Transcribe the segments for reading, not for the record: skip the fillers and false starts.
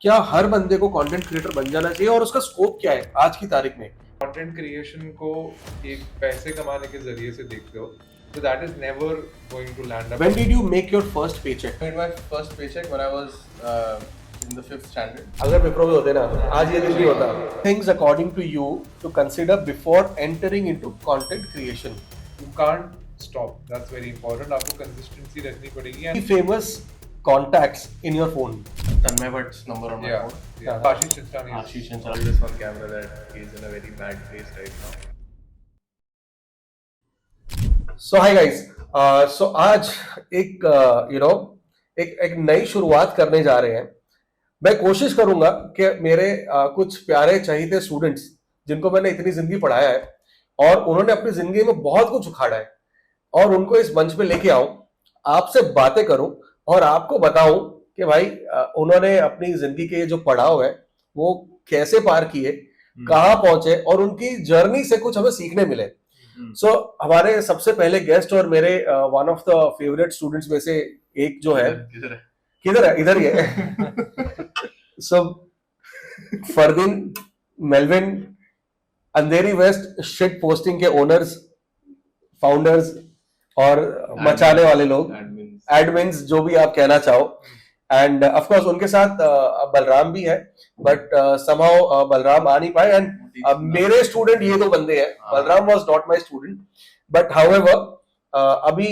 क्या हर बंदे को कंटेंट क्रिएटर बन जाना चाहिए और उसका स्कोप क्या है आज की तारीख में? कंटेंट क्रिएशन को एक पैसे कमाने के जरिए से देखते हो तो that is never going to land up. When did you make your first paycheck? Made my first paycheck when I was in the 5th standard. अगर विप्रो में होते ना आज ये दिन नहीं होता. Things according to you to consider before entering into content creation. You can't stop. That's very important. आपको consistency रखनी पड़ेगी. Any famous contacts in your phone? Tanmay Bhatt's number on my Yeah, phone. yeah. Ashish Chinchani. Ashish Chinchani. This one camera that he's in a very bad place right now. So hi guys. So आज एक एक नई शुरुआत करने जा रहे हैं. मैं कोशिश करूंगा कि मेरे कुछ प्यारे चहीते स्टूडेंट्स जिनको मैंने इतनी जिंदगी पढ़ाया है और उन्होंने अपनी जिंदगी में बहुत कुछ उखाड़ा है और उनको इस मंच पे लेके आऊं, आपसे बातें करूं और आपको बताऊं कि भाई उन्होंने अपनी जिंदगी के जो पड़ाव है वो कैसे पार किए, कहाँ पहुंचे और उनकी जर्नी से कुछ हमें सीखने मिले. सो हमारे सबसे पहले गेस्ट और मेरे one of the favourite students में से एक जो है, किधर है? इधर ही है. सो फरदीन, मेलविन, अंधेरी वेस्ट शिट पोस्टिंग के ओनर्स, फाउंडर्स और मचाने वाले लोग, एडमिन्स, जो भी आप कहना चाहो. एंड ऑफ कोर्स उनके साथ बलराम भी है, बट समहाउ बलराम आ नहीं पाए. एंड मेरे स्टूडेंट ये दो बंदे हैं. Balram was not my student, but however अभी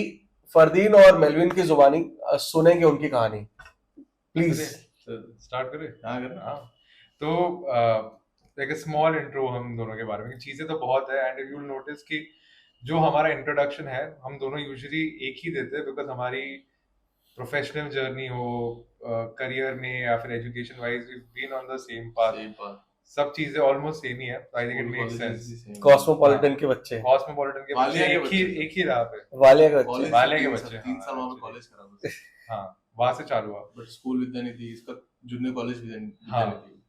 फरदीन और मेलविन की जुबानी सुनेंगे उनकी कहानी. प्लीज स्टार्ट करें. हाँ करना. तो एक स्मॉल इंट्रो हम दोनों के बारे में. चीजें तो बहुत है एंड यू विल नोटिस कि जो हमारा इंट्रोडक्शन है हम दोनों यूजुअली एक ही देते हैं बिकॉज हमारी प्रोफेशनल जर्नी हो, करियर में या फिर education wise we been on the same path. सब चीजें ऑलमोस्ट सेम ही है. I think it makes sense. Cosmopolitan के बच्चे, कॉस्मोपॉलिटन के बच्चे एक ही राह पे. वालिया के बच्चे, वाले के बच्चे. 3 साल वहाँ पे कॉलेज करा बस. हाँ, वहां से चालू हुआ. बट स्कूल विद्यानिधि, इसका जूनियर कॉलेज विद्यानिधि. हाँ,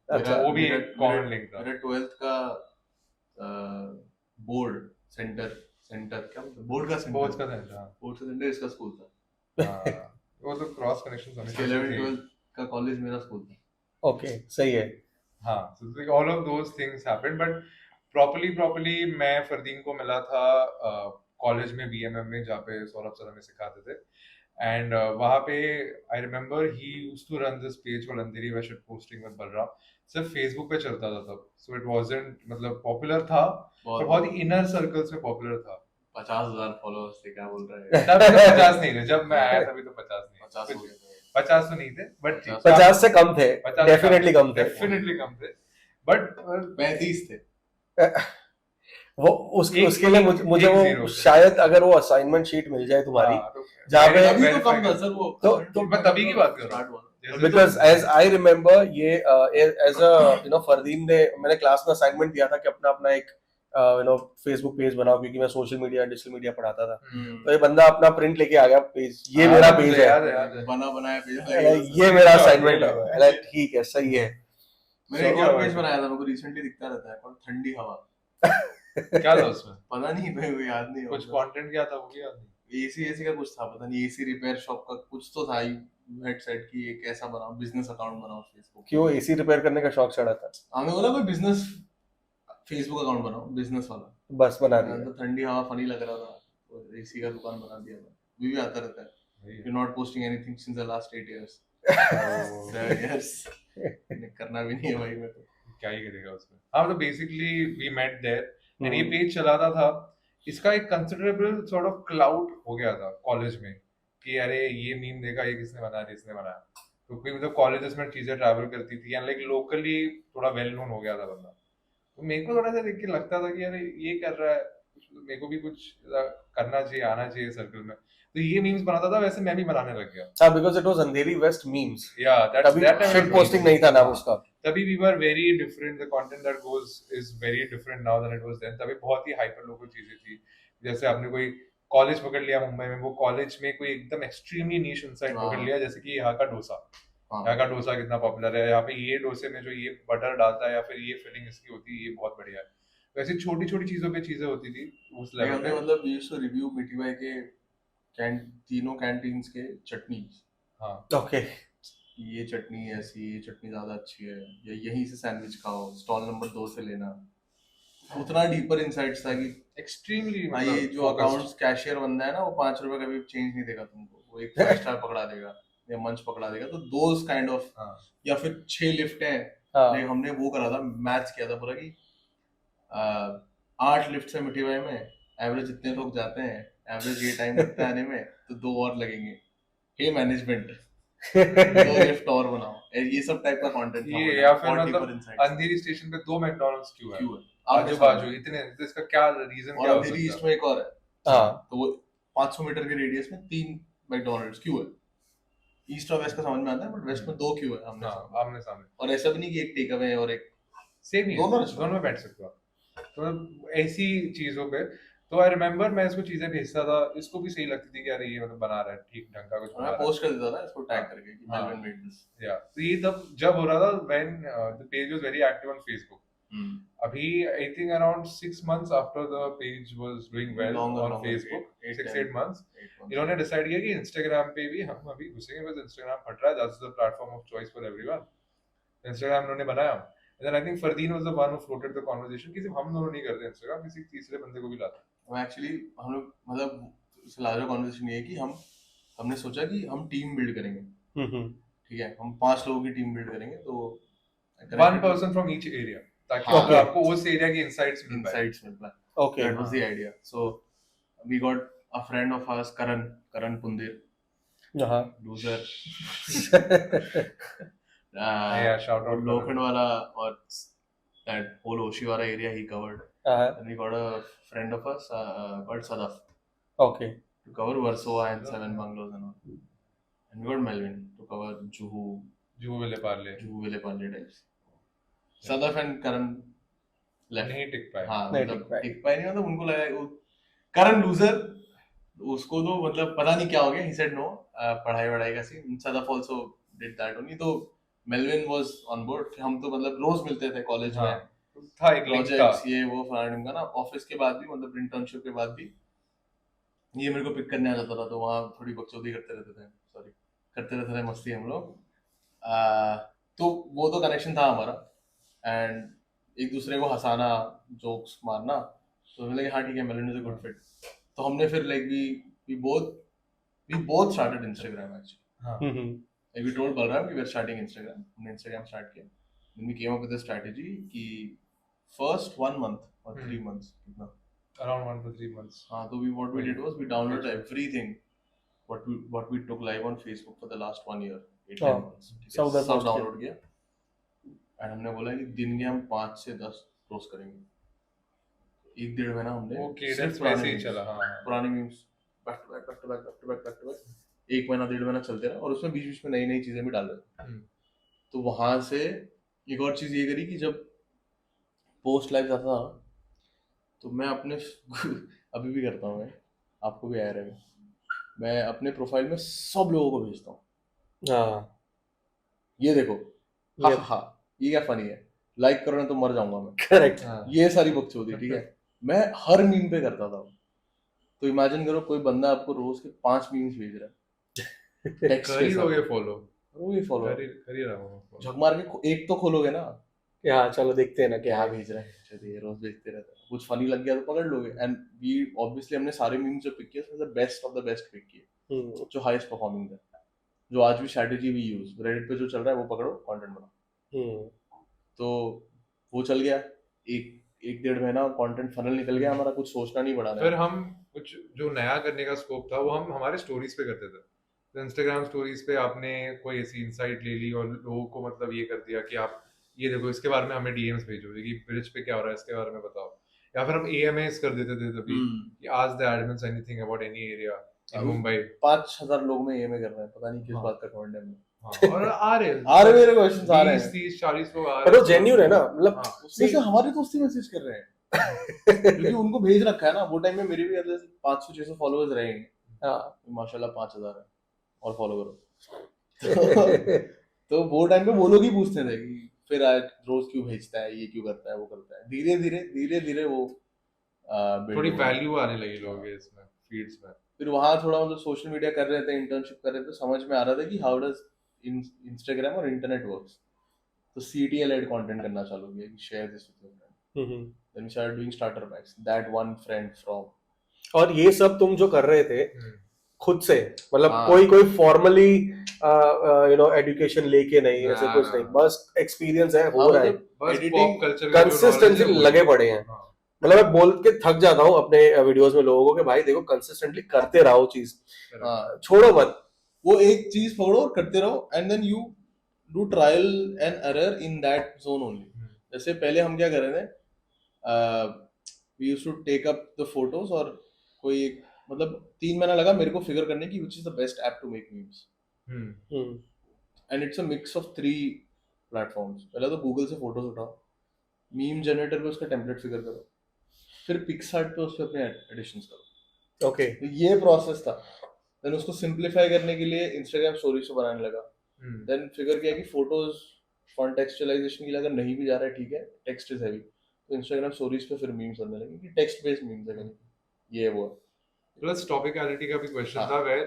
अच्छा, वो भी एक कॉमन लिंक था. मेरा 12th का बोर्ड सेंटर क्या बोर्ड का स्पोर्ट्स का था. बोर्ड का सेंटर इसका स्कूल था. वो तो क्रॉस कनेक्शंस होने 11th 12th का कॉलेज मेरा स्कूल था. ओके, सही है. हाँ, so all of those things happened, but properly मैं फरदीन को मिला था कॉलेज में बीएमएम में जहाँ पे सौरभ सर हमें सिखाते थे. एंड वहाँ पे I remember he used to run this page called Andheri west shit posting with Balram. सिर्फ फेसबुक पे चलता था तब, सो इट वाजंट मतलब पॉपुलर था, पर बहुत ही इनर सर्कल्स में पॉपुलर था. 50,000 फॉलोअर्स थे. क्या बोल रहे हैं? तब तो 50 नहीं थे. जब मैं आया तभी तो 50 नहीं. 50 हो गए थे. 50 तो नहीं थे, बट 50 से कम थे. 50 डेफिनेटली कम थे. डेफिनेटली कम थे, बट 35 थे. वो उसके लिए मुझे वो शायद अगर वो असाइनमेंट शीट मिल जाए तुम्हारी, जहाँ पे अभी तो कम था सर वो. तो मैं तभी की बात कर रहा हूँ. बिकॉज एज आई रिमेम्बर ये एज अ फरदीन ने, मैंने क्लास में असाइनमेंट दिया था कि अपना एक फेसबुक पेज बनाओ, क्योंकि मैं सोशल मीडिया डिजिटल मीडिया पढ़ाता था. तो ये बंदा अपना प्रिंट लेके आ गया पेज. ये मेरा पेज है, बनाया पेज. ये मेरा असाइनमेंट है. ठीक है, सही है. मैंने एक और पेज बनाया था, मेरे को रिसेंटली दिखता रहता है, और ठंडी हवा. क्या था उसमें? पता नहीं, मेरे को याद नहीं. कुछ कंटेंट क्या था वो भी याद नहीं. एसी का कुछ था, पता नहीं. एसी रिपेयर शॉप का कुछ तो था. हेडसेट की एक ऐसा बनाओ, बिजनेस अकाउंट बनाओ फेसबुक. क्यों एसी रिपेयर करने का शौक चढ़ा था? हमें बोला कोई बिजनेस फेसबुक अकाउंट बनाओ, बिजनेस वाला. बस बना दिया. तो ठंडी हवा फनी लग रहा था, तो एसी का दुकान बना दिया. भी आता रहता है. You not posting anything since the last 8 years. Yes, करना भी नहीं है भाई. मैं तो क्या ही करेगा उसमें. हाँ, तो basically we met there and ये पेज चलाता था. इसका एक कंसिडरेबल सॉर्ट ऑफ क्लाउड हो गया था कॉलेज में कि अरे ये मीम देखा, ये किसने बनाया, इसने बनाया. तो कोई मतलब कॉलेजेस में चीजें ट्रैवल करती थी एंड लाइक लोकली थोड़ा वेल नोन हो गया था बंदा. तो मेरे को थोड़ा सा देख के लगता था कि अरे ये कर रहा है, मेरे को भी कुछ करना चाहिए, आना चाहिए सर्कल में. तो ये मीम्स बनाता था, वैसे मैं भी बनाने लग गया. हाँ, because it was Andheri waste memes. Yeah, तभी shit posting नहीं था नाम उसका. तभी we were very different. The content that goes is very different now than it was then. तभी बहुत ही hyper लोगों चीजें थी. जैसे आपने कोई कॉलेज पकड़ लिया मुंबई में, वो कॉलेज में कोई एकदम एक्सट्रीमली नीश इंसाइट पकड़ लिया, जैसे कि यहाँ का डोसा. यहाँ का डोसा कितना पॉपुलर है, यहाँ पे ये डोसे में जो ये बटर डालता है या फिर ये फिलिंग इसकी होती है, ये बहुत बढ़िया है. वैसे छोटी छोटी चीजों पे चीजें होती थी उस लेवल पे. मतलब रिव्यू मिठी भाई के तीनों कैंटीन्स के चटनी. हाँ, ओके. ये चटनी ऐसी, ये चटनी ज्यादा अच्छी है, या यहीं से सैंडविच खाओ, स्टॉल नंबर 2 से लेना। उतना डीपर इंसाइट्स था कि एक्सट्रीमली हाँ, ये मतलब जो focused. अकाउंट्स कैशियर बंदा है ना, वो 5 रुपए का भी चेंज नहीं देगा तुमको, वो एक 5 स्टार पकड़ा देगा या मंच पकड़ा देगा। तो दोज काइंड ऑफ, हाँ या फिर 6 लिफ्ट है, हाँ लाइक हमने वो करा था, मैच किया था पूरा कि 8 लिफ्ट से मिठी भाई में एवरेज इतने लोग जाते हैं, एवरेज ये टाइम लगता है आने में, तो 2 और लगेंगे। हे मैनेजमेंट, 2 लिफ्ट और बनाओ। ये सब टाइप का कंटेंट था। ये या फिर और मतलब deeper insights। अंधेरी स्टेशन पे 2 मैकडॉनल्ड्स क्यों है क्यों है? आजू बाजू इतने, तो इसका क्या रीजन और क्या हो अंधेरी ईस्ट सकता में एक और है। हाँ तो वो 500 मीटर के रेडियस में 3 मैकडॉनल्ड्स क्यों है? ईस्ट और वेस्ट का समझ में आता है, बट वेस्ट में 2 क्यों है है? हमने हाँ सामने। आमने सामने और ऐसा भी नहीं कि एक टेक अवे और एक, सेम ही है, दोनों restaurant। दोनों में बैठ सकते हो आप। तो ऐसी चीजों पे तो आई रिमेम्बर मैं इसको चीजें भेजता था, इसको भी सही लगती थी कि अरे ये मतलब बना रहा है ठीक ढंग का कुछ और बना मैं रहा है। पोस्ट कर देता था इसको टैग हाँ। करके कि हाँ। Melvin made this. या तो ये तब जब हो रहा था when the page was very active on Facebook. अभी I think around 6 months after the page was doing well on Facebook, 6-8 months, इन्होंने डिसाइड किया कि इंस्टाग्राम पे भी हम अभी घुसेंगे, बस इंस्टाग्राम फट रहा है, that's the platform of choice for everyone. Instagram उन्होंने बनाया, and then I think Fardeen was the one who floated the conversation कि सिर्फ हम दोनों नहीं करते इंस्टाग्राम, किसी तीसरे बंदे को भी लाते वो एक्चुअली हम लोग मतलब इस लार्जर कॉन्वर्सेशन ये है कि हमने सोचा कि हम टीम बिल्ड करेंगे। ठीक है, हम 5 लोगों की टीम बिल्ड करेंगे। तो हैं, one person from each area, ताकि हाँ। मतलब आपको उस एरिया की इनसाइट्स मिल पाए। इनसाइट्स मिल पाए। Okay That was the idea. So we got a friend of ours, Karan Pundir, हाँ loser. Yeah, shout out Lokhandwala or that whole Oshiwara area he covered. And we got a friend of us called Sadaf okay to cover Warsaw and 7 bungalows and all. And we got Melvin to cover Juhu, Juhu वाले Parle Villeparle types. Sadaf and Karan left. नहीं टिक पाए। हाँ, नहीं मतलब टिक पाए। टिक पाए नहीं, मतलब उनको लगा वो करण लूजर, उसको तो मतलब पता नहीं क्या हो गया, he said no, पढ़ाई वढ़ाई का scene. Sadaf also did that only। तो मेलविन was on board कि हम तो मतलब रोज मिलते थे कॉलेज हाँ, में, था एक लिंक था। प्रोजेक्ट्स ये वो फलाने का ना, ऑफिस के बाद भी मतलब इंटर्नशिप के बाद भी ये मेरे को पिक करने आ जाता था, तो वहाँ थोड़ी बकचोदी करते रहते थे, सॉरी करते रहते थे मस्ती हम लोग। तो वो तो कनेक्शन था हमारा, एंड एक दूसरे को हंसाना, जोक्स मारना, तो हमें लगा हाँ ठीक है, Melvin is a good fit. तो हमने फिर like we both started Instagram actually. हाँ Like we told Balram कि we are starting Instagram, हमने Instagram start किया। Then we came up with a strategy कि first 1 month or 3 months कितना, around 1 to 3 months। हाँ, तो what we did was we downloaded everything what we took live on Facebook for the last 1 year, 8-10 months, सब उधर post download किया। And हमने बोला कि दिन के हम 5 से 10 पोस्ट करेंगे। 1-1.5 महीना हमने वो सिर्फ cadence पुराने वैसे ही memes, चला। हाँ पुराने memes back to back back to back back to back back to back 1 महीना 1.5 महीना चलते रहा, और उसमें बीच बीच में नई नई चीजें भी डाल रहे थे। तो वहां से एक और चीज ये करी कि जब पोस्ट लाइव जाता था, तो मैं अपने अभी भी करता हूँ, मैं आपको भी आया रहेगा, मैं अपने प्रोफाइल में सब लोगों को भेजता हूँ, हाँ ये देखो, हा ये हा हा, ये क्या फनी है, लाइक करो ना तो मर जाऊंगा मैं, करेक्ट हाँ। ये सारी बकचोदी। ठीक है, मैं हर मीम पे करता था। तो इमेजिन करो कोई बंदा आपको रोज के 5 मीम्स भेज रहा है टेक्स्ट कर के ही साथ, लोगे फॉलो, वो भी फॉलो कर ही रहा हूँ। झक मार के एक तो खोलोगे ना, हाँ चलो देखते हैं ना क्या क्या भेज रहे हैं, चलिए रोज देखते रहते हैं, कुछ फनी लग गया तो पकड़ लोगे। एंड वी ऑब्वियसली हमने सारे मीम्स जो पिक किए उसमें से best of the best pick किए, जो हाईएस्ट परफॉर्मिंग थे, जो आज भी स्ट्रेटजी भी यूज रेडिट पे जो चल रहा है वो पकड़ो, कंटेंट बनाओ। तो वो चल गया, एक 1.5 महीना कंटेंट फनल निकल गया हमारा, कुछ सोचना नहीं पड़ा। फिर हम कुछ जो नया करने का स्कोप था वो हम हमारे स्टोरीज पे करते थे। तो इंस्टाग्राम स्टोरीज पे आपने कोई ऐसी इंसाइट ले ली और लोगों को मतलब ये कर दिया कि आप ये देखो इसके बारे में हमें डीएम्स भेजो कि ब्रिज पे क्या हो रहा है इसके बारे में बताओ, या फिर हम एएमएस कर देते थे तभी कि आज the admins anything about any area in Mumbai. 5,000 लोग में ये में कर रहे हैं, पता नहीं किस हाँ। बात का कमेंट है। हाँ, और आ रहे मेरे क्वेश्चंस आ रहे हैं, 20-30-40 लोग आ पर रहे वो जेन्युइन है ना, मतलब हाँ। उसमें से हमारे दोस्त ही मैसेज कर रहे हैं क्योंकि उनको भेज रखा है ना। वो टाइम में मेरे भी 500-600 फॉलोअर्स रहेंगे, हाँ माशाल्लाह 5,000 है, और फॉलो करो। तो वो टाइम पे वो लोग ही पूछते थे कि फिर आज रोज क्यों भेजता है, ये क्यों करता है, वो करता है। धीरे धीरे वो थोड़ी वैल्यू आने लगी लोगों के इसमें फीड्स में। फिर वहाँ थोड़ा मतलब सोशल मीडिया कर रहे थे, इंटर्नशिप कर रहे थे, समझ में आ रहा था कि हाउ डज इंस्टाग्राम और इंटरनेट वर्क्स, तो CTL ऐड कंटेंट करना चालू किया कि share this with your friend, then we started doing starter packs, that one friend from. और ये सब तुम जो कर रहे थे खुद से, मतलब हाँ। कोई फॉर्मली एजुकेशन लेके नहीं, ऐसे ना, कुछ ना। नहीं, बस एक्सपीरियंस है, हो हाँ, रहा है, मतलब बस एडिटिंग पॉप कल्चर का जो कंसिस्टेंसी knowledge है वो लगे है। पड़े हैं। हाँ, मतलब मैं बोल के थक जाता हूँ अपने वीडियोस में लोगों को कि भाई देखो कंसिस्टेंटली करते रहो चीज, correct। हाँ, छोड़ो मत। वो एक चीज पकड़ो और करते रहो, and then you do trial and error in that zone only. जैसे पहले हम क्या कर रहे थे, we used to take up the photos, और कोई मतलब 3 महीना लगा मेरे को फिगर करने की which is the best app to make memes, and it's a mix of 3 platforms. पहले तो गूगल से फोटोज उठाओ, मीम जनरेटर पे उसका टेम्पलेट फिगर करो, फिर पिक्सआर्ट पे उस पे अपने एडिशंस करो। ओके, तो ये प्रोसेस था। देन उसको सिंप्लीफाई करने के लिए इंस्टाग्राम स्टोरीज को बनाने लगा। देन फिगर किया कि फोटोज कॉन्टेक्चुअलाइजेशन के लिए अगर नहीं भी जा रहा है, ठीक है, टेक्स्ट इज हैवी, तो इंस्टाग्राम स्टोरीज पे फिर मीम्स बनने लगे कि टेक्स्ट बेस्ड मीम्स है कहीं, ये वो है। प्लस टॉपिकलिटी का भी क्वेश्चन हाँ। था, where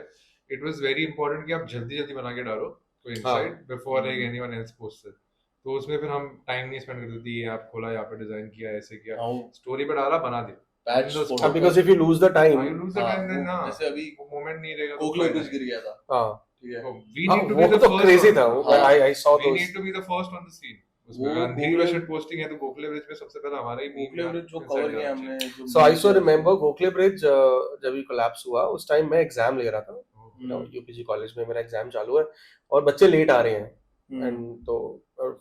it was very important कि आप जल्दी जल्दी बना के डालो कोई insight before like anyone else posted. तो उसमें फिर हम टाइम नहीं स्पेंड करते थे, ये आप खोला, यहाँ पे डिजाइन किया, ऐसे किया, हाँ, स्टोरी पे डाला, बना दिया। Patch In the photo spot. Because if you lose the time, You lose the हाँ, time, then वो हाँ, जैसे अभी वो moment नहीं रहेगा तो कोकले फायदा ब्रिज गिर गया था, हाँ, ठीक है, नहीं। We हाँ, need to वो be the तो first क्रेजी on था, it. हाँ। I saw We those. need to be the first on the scene. उसमें वो अंधेरी गोखले- शट पोस्टिंग है तो गोखले ब्रिज पे सबसे पहले हमारा ही meme कोकले यहाँ ब्रिज जो inside कवर जाना किया चाहिए। हमने, जो सो आई सो memes रिमेम्बर गोखले ब्रिज जब ये कोलैप्स हुआ उस टाइम मैं एग्जाम ले रहा था, हम्म, यूपीजी कॉलेज में मेरा एग्जाम चालू है और बच्चे लेट आ रहे हैं, हम्म, एंड तो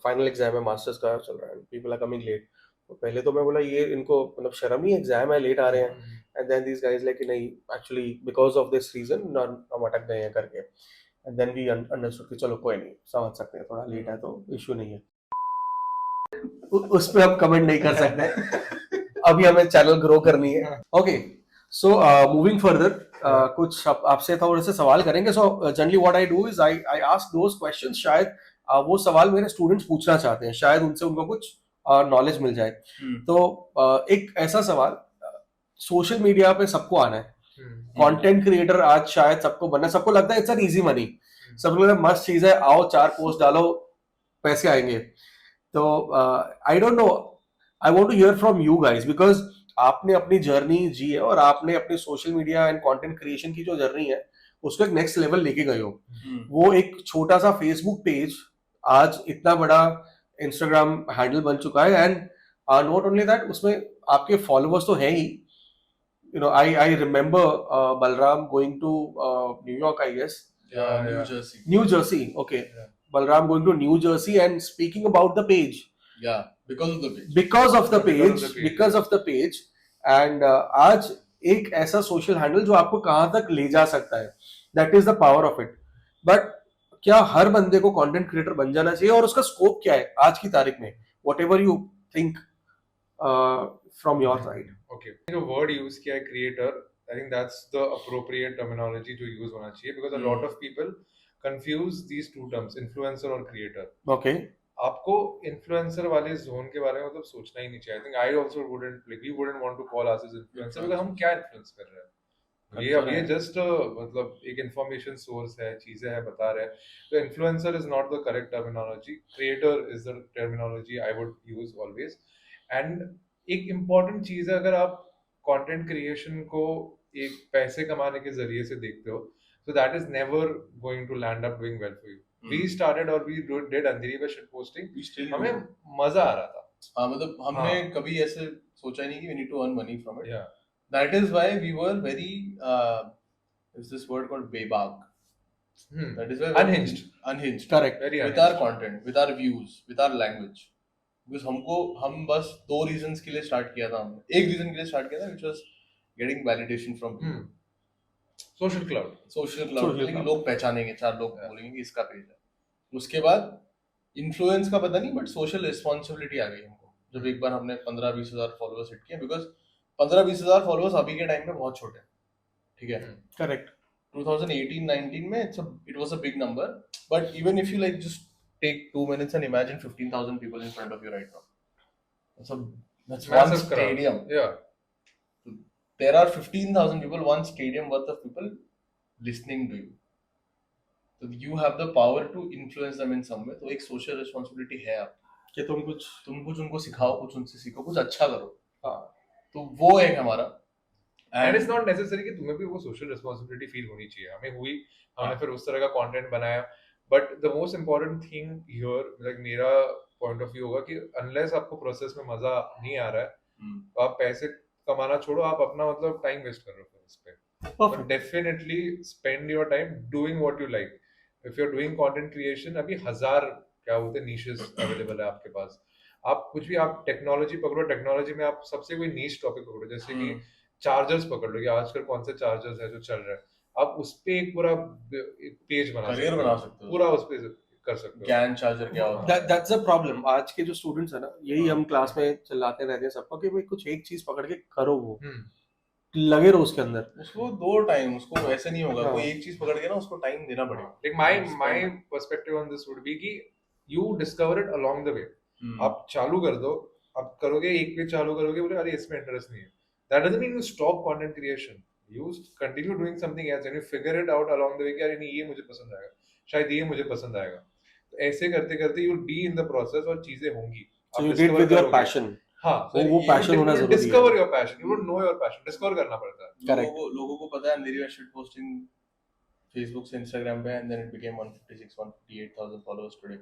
फाइनल एग्जाम है, मास्टर्स का चल रहा है, पीपल आर कमिंग लेट। तो पहले तो मैं बोला ये इनको मतलब शर्म ही, एग्जाम है, लेट आ रहे हैं, and then these guys like नहीं actually because of this reason हम अटक गए हैं करके, एंड देन वी अंडरस्टूड कि चलो कोई नहीं, समझ सकते हैं, थोड़ा लेट है तो इशू नहीं है, उस पे हम कमेंट नहीं कर सकते। अभी हमें चैनल ग्रो करनी है। ओके, सो मूविंग फर्दर, कुछ आपसे थोड़े से सवाल करेंगे। So generally what I do is I ask those questions, शायद वो सवाल मेरे स्टूडेंट्स पूछना चाहते हैं, शायद उनसे उनको कुछ नॉलेज मिल जाए। तो एक ऐसा सवाल, सोशल मीडिया पे सबको आना है, कंटेंट क्रिएटर आज शायद सबको बनना है, सबको लगता है इट्स एन इजी मनी, सब लोग मस्त चीज है, आओ 4 पोस्ट डालो पैसे आएंगे। तो I don't know, I want to hear from you guys, because आपने अपनी जर्नी जी है और आपने अपने social media and content creation की जो जर्नी है उसको एक नेक्स्ट लेवल लेके गए हो। वो एक छोटा सा फेसबुक पेज आज इतना बड़ा इंस्टाग्राम हैंडल बन चुका है, एंड नॉट ओनली दैट, उसमें आपके फॉलोअर्स तो हैं ही। I remember Balram going to New York, I guess New Jersey, New Jersey, okay. Yeah. Balram going to New Jersey and speaking about the page. या because of the page, Because of the Because page, of the page, because of the page. And आज एक ऐसा social handle जो आपको कहां तक ले जा सकता है, that is the power of it. But क्या हर बंदे को कंटेंट क्रिएटर बन जाना चाहिए, और उसका स्कोप क्या है आज की तारीख में, what ever you think from your side? Okay, जो word use किया है creator, I think that's the appropriate terminology जो use होना चाहिए, because a lot of people confuse these two terms, influencer और creator. ओके, आपको influencer वाले zone के बारे में मतलब सोचना ही नहीं चाहिए। I think I also wouldn't, like we wouldn't want to call us as influencer, because हम क्या influence कर रहे हैं? ये just मतलब एक information source है, चीजें हैं, बता रहे हैं। तो influencer is not the correct terminology. Creator is the terminology I would use always. And एक important चीज है, अगर आप content creation को एक पैसे कमाने के जरिए से देखते हो, so that is never going to land up doing well for you. We started or we did अंधेरी पे shit posting, हमें मजा आ रहा था। हाँ, मतलब हमने कभी ऐसे सोचा ही नहीं कि we need to earn money from it. Yeah. That is why we were very is this word called bebag. That is why unhinged. Correct, Very with our content, with our views, with our language. Because हम बस 2 reasons के लिए start किया था हमने, एक reason के लिए स्टार्ट किया था, which was getting validation from people. Social cloud. Social cloud, Social कि cloud. लोग पहचानेंगे, 4 लोग बोलेंगे कि इसका पेज है। उसके बाद इन्फ्लुएंस का पता नहीं, बट सोशल रिस्पॉन्सिबिलिटी आ गई हमको, जब एक बार हमने 15-20 हजार फॉलोअर्स हिट किए। बिकॉज 15-20 हजार फॉलोअर्स अभी के टाइम में बहुत छोटे हैं, ठीक है। करेक्ट, 2018-19 में it was a big number, but even if you like just take 2 minutes and imagine 15,000 people in front of you right now, that's one Massive crowd. stadium. Yeah. There are 15,000 people, one stadium worth of people listening to you. तो you have the power to influence them in some way. तो एक social responsibility है आप, कि तुम कुछ उनको सिखाओ, कुछ उनसे सीखो, कुछ अच्छा करो. हाँ तो वो एक हमारा. एंड इट्स नॉट नेसेसरी कि तुम्हें भी वो सोशल रिस्पांसिबिलिटी फील होनी चाहिए. हमें हुई, हमने फिर उस तरह का कंटेंट बनाया. But the most important thing here, like मेरा पॉइंट ऑफ व्यू होगा कि अनलेस आपको प्रोसेस में मजा नहीं आ रहा है, तो आप पैसे कमाना छोड़ो, आप अपना मतलब टाइम वेस्ट कर रहे हो इस पे. perfect. Definitely spend your time doing what you like. If you are doing content creation, अभी हजार क्या बोलते हैं नीशेस अवेलेबल है आपके पास. आप कुछ भी, आप टेक्नोलॉजी पकड़ो, टेक्नोलॉजी में आप सबसे कोई नीश टॉपिक पकड़ो, जैसे कि चार्जर्स पकड़ लो कि आजकल कौन से चार्जर्स है जो चल रहा है, आप उस पे एक पूरा पेज बना करियर बना सकते हो, पूरा उस पे कर सकते हो. ज्ञान चार्जर क्या होता है. That's a problem. आज के जो स्टूडेंट्स है ना, यही हम क्लास में चिल्लाते रहते हैं सबको कि भाई कुछ एक चीज पकड़ के करो, वो लगे रहो उसके अंदर. उसको दो टाइम, उसको ऐसे नहीं होगा. हाँ. कोई एक चीज पकड़ के ना उसको टाइम देना पड़ेगा. Like my perspective on this would be कि you discover it along the way. आप चालू कर दो, आप करोगे, एक पेज चालू करोगे, बोले अरे इसमें इंटरेस्ट नहीं है, that doesn't mean you stop content creation. You continue doing something else and you figure it out along the way कि अरे नहीं ये मुझे पसंद आएगा, शायद ये मुझे पसंद आएगा. तो ऐसे करते करते you'll be in the process और चीजें होंगी. So you did with your passion. हाँ, वो passion होना जरूरी है. Discover your passion. You don't know your passion. Discover करना पड़ता है. Correct. लोगों को पता है अंधेरी शिट पोस्टिंग Facebook से Instagram पे, and then it became 158,000 followers today.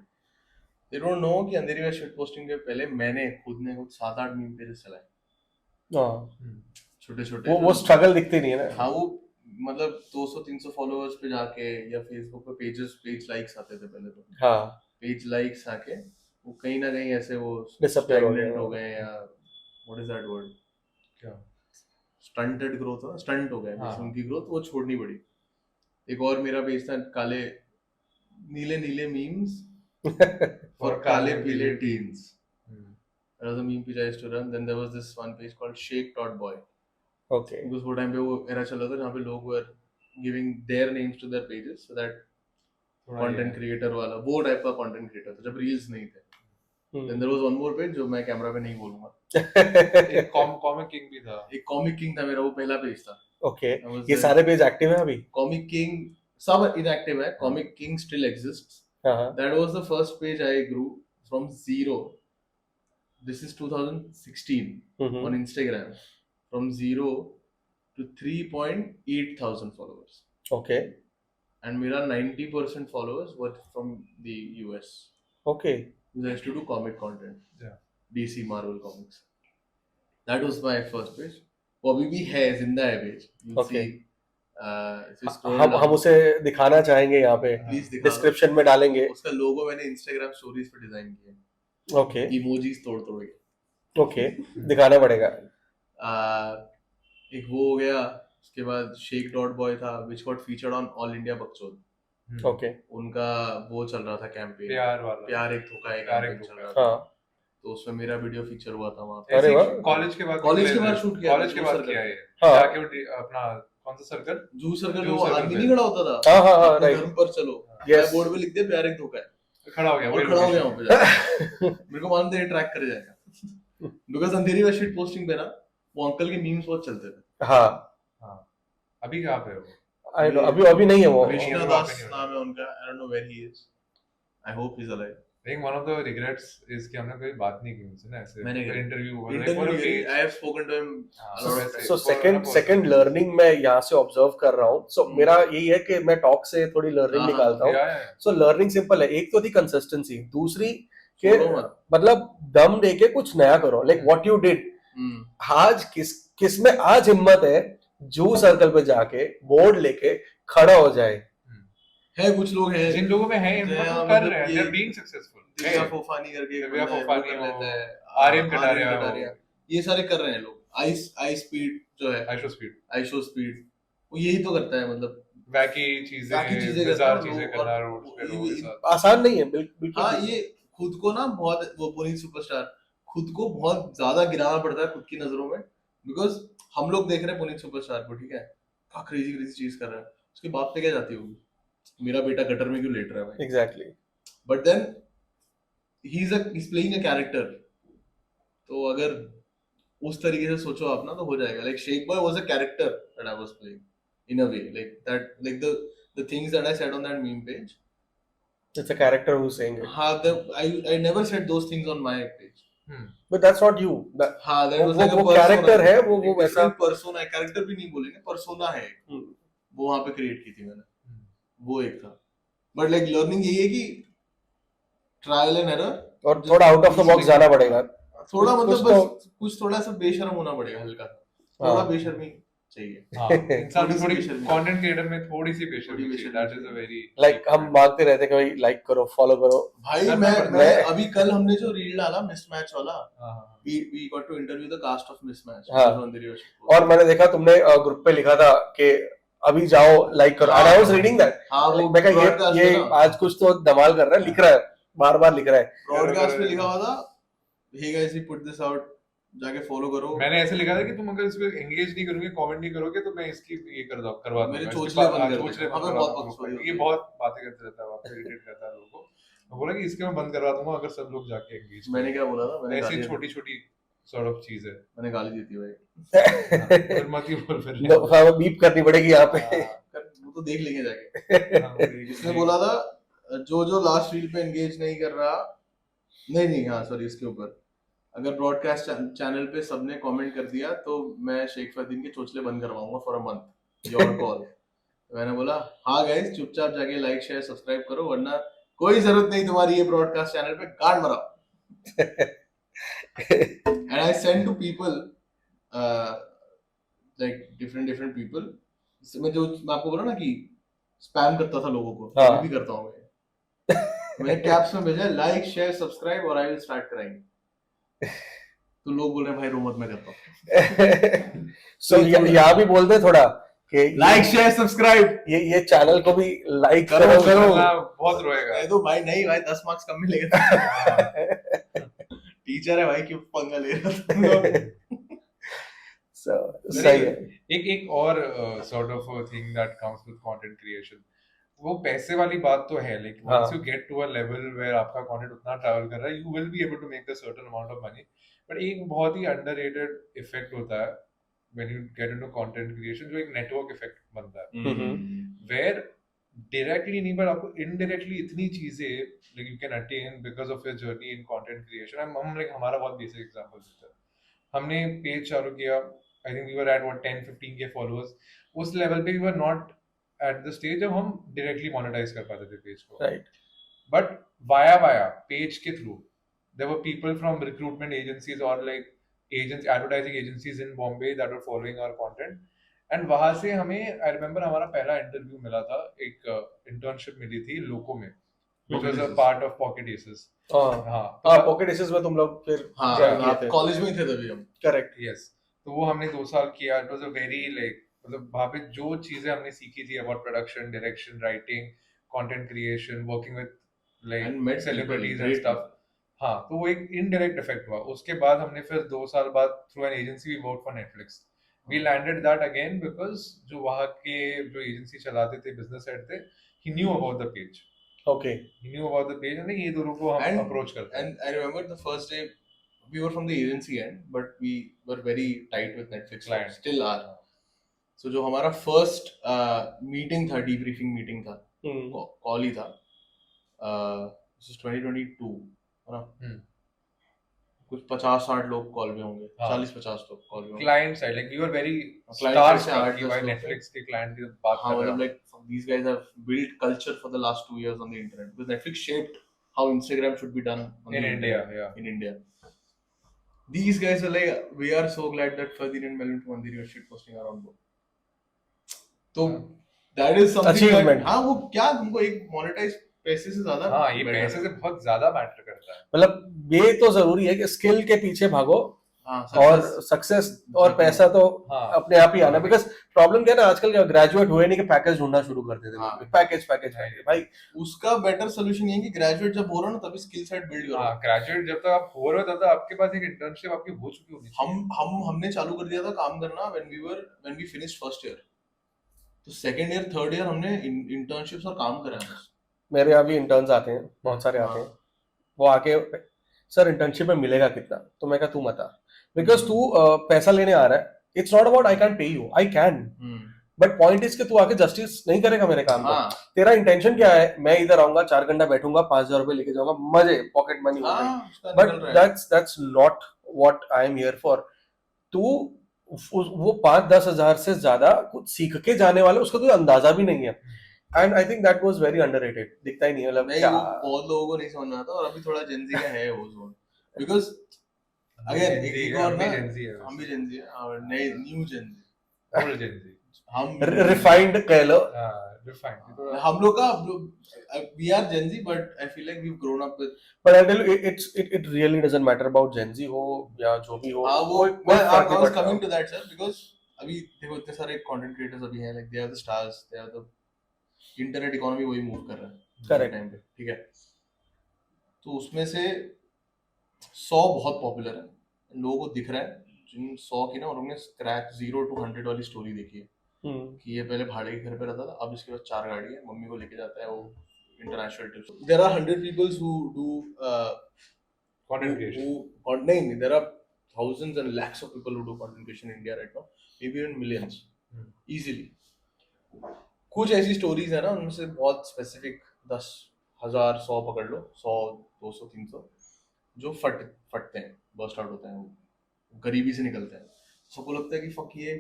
They don't know कि अंधेरी शिट पोस्टिंग के पहले मैंने खुद ने कुछ 7-8 मीम पेजेस चलाए. हाँ. छोटे-छोटे. वो स्ट्रगल दिखती नहीं है ना. हाँ, वो मतलब 200-300 फॉलोअर्स पे जाके, या Facebook पे पेज लाइक्स आते थे पहले तो. हाँ. पेज लाइक्स आके वो कहीं ना कहीं ऐसे वो Disappear हो गए, या व्हाट इज दैट वर्ड, क्या स्टंटेड ग्रोथ, स्टंट हो गए. हाँ. उनकी ग्रोथ वो छोड़नी पड़ी. एक और मेरा पेज था, काले नीले मीम्स फॉर काले पीले teens. There was a meme page I used to run. Then there was this one page called Shake.boy. Okay. Because वो टाइम पे वो era चल रहा था जहाँ पे लोग were giving their names to their pages so that content creator वाला, वो टाइप का content creator था जब reels नहीं थे. Then there was one more page जो मैं कैमरा पे नहीं बोलूंगा. एक कॉमिक किंग भी था. एक कॉमिक किंग था मेरा, वो पहला पेज था. Okay. ये सारे पेज एक्टिव हैं अभी? कॉमिक किंग सब इनएक्टिव है. Comic king still exists. That was the first page I grew from zero. This is 2016 on Instagram. From 0 to 3.8,000 followers. Okay. And मेरा 90% followers were from the US. Okay. I used to do comic content. Yeah. DC Marvel comics. That was my first page. वो अभी भी है, जिंदा है page. Okay. हम उसे दिखाना चाहेंगे यहाँ पे, डिस्क्रिप्शन में डालेंगे. उसका लोगो मैंने Instagram स्टोरीज पे डिजाइन किया. Okay. इमोजीज तोड़ के. Okay. दिखाना पड़ेगा. एक वो हो गया. उसके बाद Shake.boy था, which got featured on All India Bakchod. Okay. उनका वो चल रहा था कैंपेन, प्यार एक धोखा है कैंपेन चल रहा था. तो उसमें मेरा वीडियो फीचर हुआ था वहाँ पे. अरे वाह. कॉलेज के बाद शूट किया. कॉलेज के बाद किया है. जाके अपना कौन सा सर्कल, जू सर्कल, वो आदमी नहीं खड़ा होता था. हाँ राइट. घर पर चलो, बोर्ड पे लिख दे प्यार एक धोखा है, खड़ा हो गया वहाँ पे जाके. मेरे को मानते हैं ट्रैक कर जाएगा. बिकॉज़ अंधेरी में शिट पोस्टिंग पे ना वो अंकल के मीम्स बहुत चलते थे. हाँ. अभी कहाँ पे है वो? आई नो अभी नहीं है वो. कृष्णा दास नाम है उनका. I don't know where he is. I hope he is alive. I think one of the regrets is कि हमने कोई बात नहीं की उनसे ना, ऐसे मैंने interview I have spoken to him a lot of times. So second learning मैं यहाँ से ऑब्जर्व कर रहा हूँ. So मेरा यही है कि मैं टॉक से थोड़ी लर्निंग निकालता हूँ. So learning सिंपल है. एक तो थी कंसिस्टेंसी, दूसरी के मतलब दम दे के कुछ नया करो. Like what you did. आज किस में आज हिम्मत है जू सर्कल पे जाके बोर्ड लेके खड़ा हो जाए. है कुछ लोग हैं, जिन लोगों में है कर रहे हैं, they are being successful. Divya फोफानी करके लेता है, आर्यन कटारिया, ये सारे कर रहे हैं लोग. आई स्पीड जो है, आई शो स्पीड वो यही तो करता है. मतलब वैकी चीजें बिजार चीजें करना रोड्स पे लोगों के साथ. आसान नहीं है बिल्कुल. हाँ, ये खुद को ना बहुत, वो पुनीत सुपरस्टार, खुद को बहुत ज्यादा गिराना पड़ता है खुद की नजरों में. बिकॉज हम लोग देख रहे हैं पुनीत सुपरस्टार को, ठीक है, क्या क्रेजी चीज कर रहा है, उसके बाप पे क्या जाती होगी, मेरा बेटा गटर में क्यों लेट रहा है भाई. Exactly. But then he's playing a character. तो अगर उस तरीके से सोचो आप ना तो हो जाएगा. Like Shake Boy was a character that I was playing in a way, like that, like the things that I said on that meme page. It's a character who's saying it. I never said those things on my page. But that's not you. हाँ, that was वो like a वो character persona. है, वो एक वैसा different persona है, character भी नहीं बोलेंगे, persona है, वो वहाँ पे create की थी मैंने, वो एक था. But like learning यही है कि trial and error, और थोड़ा आउट ऑफ द बॉक्स जाना पड़ेगा. थोड़ा कुछ मतलब तो- बस कुछ थोड़ा सा बेशर्म होना पड़ेगा, हल्का थोड़ा बेशर्मी चाहिए. हाँ, इंसान में थोड़ी बेशर्मी. कंटेंट क्रिएटर में थोड़ी सी बेशर्मी थोड़ी चाहिए. बेशर्मी That is a very like हम मांगते रहते हैं कि भाई लाइक करो, फॉलो करो. भाई करना मैं पड़ता मैं है. अभी कल हमने जो रील डाला मिसमैच वाला, हाँ. we got to interview the cast of mismatch. हाँ. और मैंने देखा तुमने ग्रुप पे लिखा था कि अभी जाओ लाइक करो. हाँ. And I was reading that. हाँ, वो मैं कहा broadcast ये पे ना, आज कुछ तो धमाल कर रहा है, लिख रहा है, बार-बार लिख रहा है. ब्रॉडकास्ट पे लिखा हुआ था, hey guys we put this out, जाके फॉलो करो. मैंने ऐसे लिखा था कि तुम अगर इस पे एंगेज नहीं करोगे, कमेंट नहीं करोगे तो मैं इसकी ये करवा दूंगा. मेरे इसके चोचले बाद- बंद हाँ, कर चोचले देना. बंद हमें करवा बहुत दूंगा. बकवास होती ये है. बहुत बातें करते रहता है, वहाँ पे इरिटेट करता है लोगों को. मैं बोला कि इसके मैं बंद करवा दूंगा अगर सब लोग जाके एंगेज मैंने क्या बोला था, मैंने ऐसी गाली छोटी-छोटी सॉर्ट ऑफ चीज है. मैंने गाली दी थी भाई. फिर मत ही बोल फिर. No, हाँ, बीप करनी पड़ेगी यहाँ पे. वो तो देख लेंगे जाके. इसने बोला था जो लास्ट रील पे एंगेज नहीं कर रहा, नहीं हाँ सॉरी, इसके ऊपर अगर ब्रॉडकास्ट चैनल पे सबने कमेंट कर दिया तो मैं शेख फरदीन के चोचले बंद करवाऊंगा for a month. Your call. मैंने बोला हाँ गाइस चुपचाप जाके लाइक शेयर सब्सक्राइब करो, वरना कोई जरूरत नहीं तुम्हारी ये ब्रॉडकास्ट चैनल पे गांड मराओ. And I send to people like different people. मैं आपको बोला ना कि स्पैम करता था लोगों को, हाँ. मैं भी करता हूँ. मैंने कैप्स में भेजा लाइक शेयर सब्सक्राइब और आई विल स्टार्ट कराएंगे. तो लोग बोल रहे हैं भाई रो मत, मैं करता हूँ. So यहाँ भी बोल दे थोड़ा कि लाइक शेयर सब्सक्राइब ये चैनल को भी लाइक करो, करो. करो. बहुत रोएगा. तो भाई नहीं भाई 10 मार्क्स कम मिलेगा. टीचर है भाई, क्यों पंगा ले रहा है. So, सही है. एक और sort of thing that comes with content creation, वो पैसे वाली बात तो है, लेकिन हाँ. once you get to a level where आपका कंटेंट उतना ट्रैवल कर रहा है, you will be able to make a certain amount of money. But एक बहुत ही अंडररेटेड इफेक्ट होता है when you get into content creation, जो एक नेटवर्क इफेक्ट बनता है, where directly नहीं but आपको indirectly इतनी चीजें like you can attain because of your journey in content creation. हम like हमारा बहुत basic example देते हैं. हमने पेज चालू किया, I think we were at what 10-15K followers. उस लेवल पे we were not at the stage जब हम directly monetize कर पाते थे पेज को. Right. But via पेज के through, there were people from recruitment agencies or like advertising agencies in Bombay that were following our content. And वहां से हमें I remember हमारा पहला इंटरव्यू मिला था, एक internship मिली थी लोको में, which was a part of Pocket Aces. हाँ, पॉकेट एसेस में तुम लोग फिर हाँ, कॉलेज में थे तभी हम. करेक्ट. Yes. तो वो हमने 2 साल किया. It was a very like मतलब वहाँ पे जो चीजें हमने सीखी थी about production, direction, writing, content creation, working with like And met celebrities people, and great stuff. हाँ, तो वो एक indirect effect हुआ. उसके बाद हमने फिर 2 साल बाद through an agency we worked for Netflix. We landed that again because जो वहाँ के जो agency चलाते थे, business head थे, he knew about the page. Okay. He knew about the page and ये दोनों को हम And- approach करते हैं. And I remember the first day we were from the agency end, but we were very tight with Netflix. Client. Still are. So जो हमारा first meeting था, debriefing meeting था, कॉल ही था. This is 2022, है ना? कुछ 50-60 लोग कॉल में होंगे, हाँ. 40-50 लोग कॉल में होंगे. Client side, like we were very Client side से starstruck 8-10 कि भाई लोग थे. Netflix के client की बात हाँ, कर रहे मतलब हैं. like these guys have built culture for the last 2 years on the internet, because Netflix shaped how Instagram should be done on In the India, internet, yeah. in India. These guys are like, we are so glad that Fadil and Melvin Mandiri are shit posting around book. तो that is something Achievement. that, हाँ वो क्या तुमको एक monetize पैसे से ज्यादा हाँ, ये better पैसे है. से बहुत ज्यादा मैटर करता है. मतलब ये तो जरूरी है कि स्किल के पीछे भागो हाँ, और success. सक्सेस और पैसा तो हाँ. अपने आप ही आना. बिकॉज प्रॉब्लम क्या है ना, आजकल ग्रेजुएट हुए नहीं कि पैकेज ढूंढना शुरू कर देते हाँ. थे. पैकेज भाई. उसका बेटर सोल्यूशन ये है कि ग्रेजुएट जब हो रहा हो ना तभी स्किल सेट बिल्ड करो. हाँ, ग्रेजुएट जब तक आप हो रहे हो तब तक आपके पास एक इंटर्नशिप आपकी हो चुकी होनी चाहिए. हमने चालू कर दिया था काम करना when we finished first year. तो सेकंड ईयर थर्ड ईयर हमने इंटर्नशिप्स और काम करा है. मेरे यहाँ भी इंटर्न्स आते हैं, बहुत सारे आते हैं. वो आके सर इंटर्नशिप में मिलेगा कितना, तो मैं कहा तू बता, बिकॉज तू पैसा लेने आ रहा है. It's not about I can pay you, I can, but point is कि तू आके जस्टिस नहीं करेगा मेरे काम को। हाँ तेरा इंटेंशन क्या है? मैं इधर आऊंगा, 4 घंटा बैठूंगा, 5,000 रुपए लेके जाऊंगा, मजे, पॉकेट मनी हो गई। हाँ उसका बट निकल रहा है। that's not what I am here for। तू वो 5-10 हजार से ज्यादा कुछ सीख के जाने वाला, उसका कोई अंदाजा भी नहीं है। And I think that was very underrated. दिखता ही नहीं है, मतलब नहीं क्या। वो बहुत लोगों को नहीं समझ में आता, और अभी थोड़ा जेंजी का है वो जोन, बिकॉज अगेन एक और ना, हम भी जेंजी है और नए न्यू जेंजी, हम रिफाइंड कह लो। हम लोग का we are Gen Z, but I feel like we grown up with. But I tell you, it really doesn't matter about Gen Z हो या जो भी हो। हाँ वो कोई I फर्क नहीं was पड़ता। coming to that sir, because अभी देखो इतने सारे कंटेंट क्रिएटर्स अभी हैं, like they are the stars, they are the internet economy, वही मूव कर रहा है Correct। टाइम पे, ठीक है। तो उसमें से 100 बहुत पॉपुलर है, लोगों को दिख रहा है, जिन 100 की ना उन्होंने स्क्रैच 0 to 100 वाली स्टोरी देखी है कि ये पहले भाड़े के घर पे रहता था, अब इसके पास 4 गाड़ी है, मम्मी को लेके जाता है वो international trips. There are 100 peoples who do content creation. नहीं, there are thousands and lakhs of people who do content creation in India right now, maybe even millions easily। कुछ ऐसी स्टोरीज है ना, उनमें से बहुत स्पेसिफिक 10,000 100 पकड़ लो, 100 200 300 जो फटते हैं, बर्स्ट आउट होते हैं, वो गरीबी से निकलते हैं। सबको लगता है कि फक ये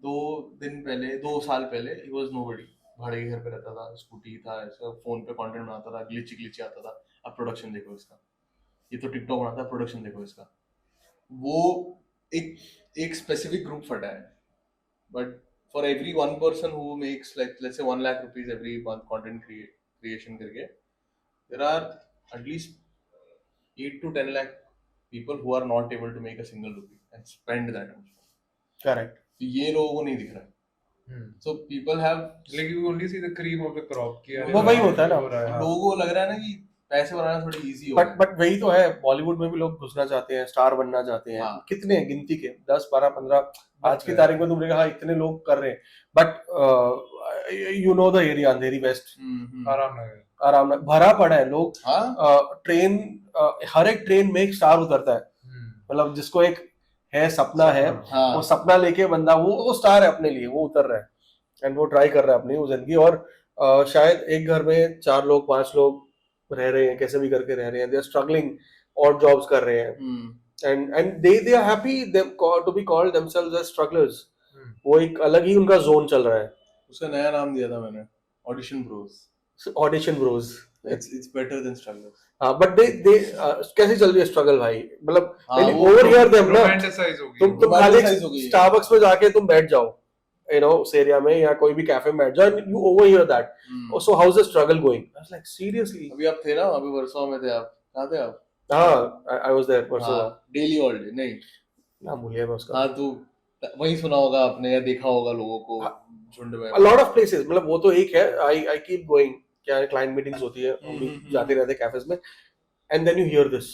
2 साल पहले ही वाज नोबडी, भाड़े के घर पे रहता था, स्कूटी था, ऐसा फोन पे कंटेंट बनाता था, ग्लिची आता था, अब प्रोडक्शन देखो इसका, ये तो टिकटॉक बनाता है, प्रोडक्शन देखो इसका। वो एक स्पेसिफिक ग्रुप फटा है, but for every one person who makes like let's say 1 lakh rupees every month content creation करके, there are at least 8 to 10 lakh people who are not able to make a single rupee and spend that much। Correct। तो ये लोगों को नहीं दिख रहा है। So people have, Like you only see the cream of the crop कि अरे वो वही होता है ना। हो रहा है, हाँ। लोगों को लग रहा है ना कि पैसे बनाना थोड़ी इजी हो बट वही तो है, बॉलीवुड में भी लोग घुसना चाहते हैं, स्टार बनना चाहते हैं। हाँ। कितने हैं? गिनती के 10 12 15 आज की तारीख में तुमने कहा इतने लोग कर रहे हैं। But you know the area, Andheri west, आराम भरा पड़ा है। लोग ट्रेन, हर एक ट्रेन में एक स्टार उतरता है, मतलब जिसको एक है सपना है, वो सपना लेके बंदा वो स्टार है अपने लिए, वो उतर रहा है एंड वो ट्राई कर रहा है अपनी वो जिंदगी। और शायद एक घर में 4 लोग 5 लोग रह रहे हैं, कैसे भी करके रह रहे हैं, they are struggling, odd jobs कर रहे हैं, and they are happy to be called themselves as strugglers. वो एक अलग ही उनका जोन चल रहा है। उसका नया नाम दिया था मैंने, audition Bros. Audition Bros, it's better than strugglers. हाँ, बट दे कैसे चल रही है स्ट्रगल भाई? मतलब ओवर हियर देम ना, तुम खाली स्टारबक्स में जाके तुम बैठ जाओ, you know, उस एरिया में या कोई भी कैफे में बैठ जाओ, you overhear that। So how's the struggle going? I was like, seriously? अभी आप थे ना, अभी वर्सोवा में थे आप, कहाँ थे आप? हाँ, I was there Versova. Daily all day नहीं ना भूलिए मैं उसका। हाँ, तो वही सुना होगा आपने या देखा होगा लोगों को झुंड में। A lot of places, मतलब वो तो एक है, I keep going, क्या क्लाइंट मीटिंग्स होती है, हम भी जाते रहते कैफेज में, and then you hear this,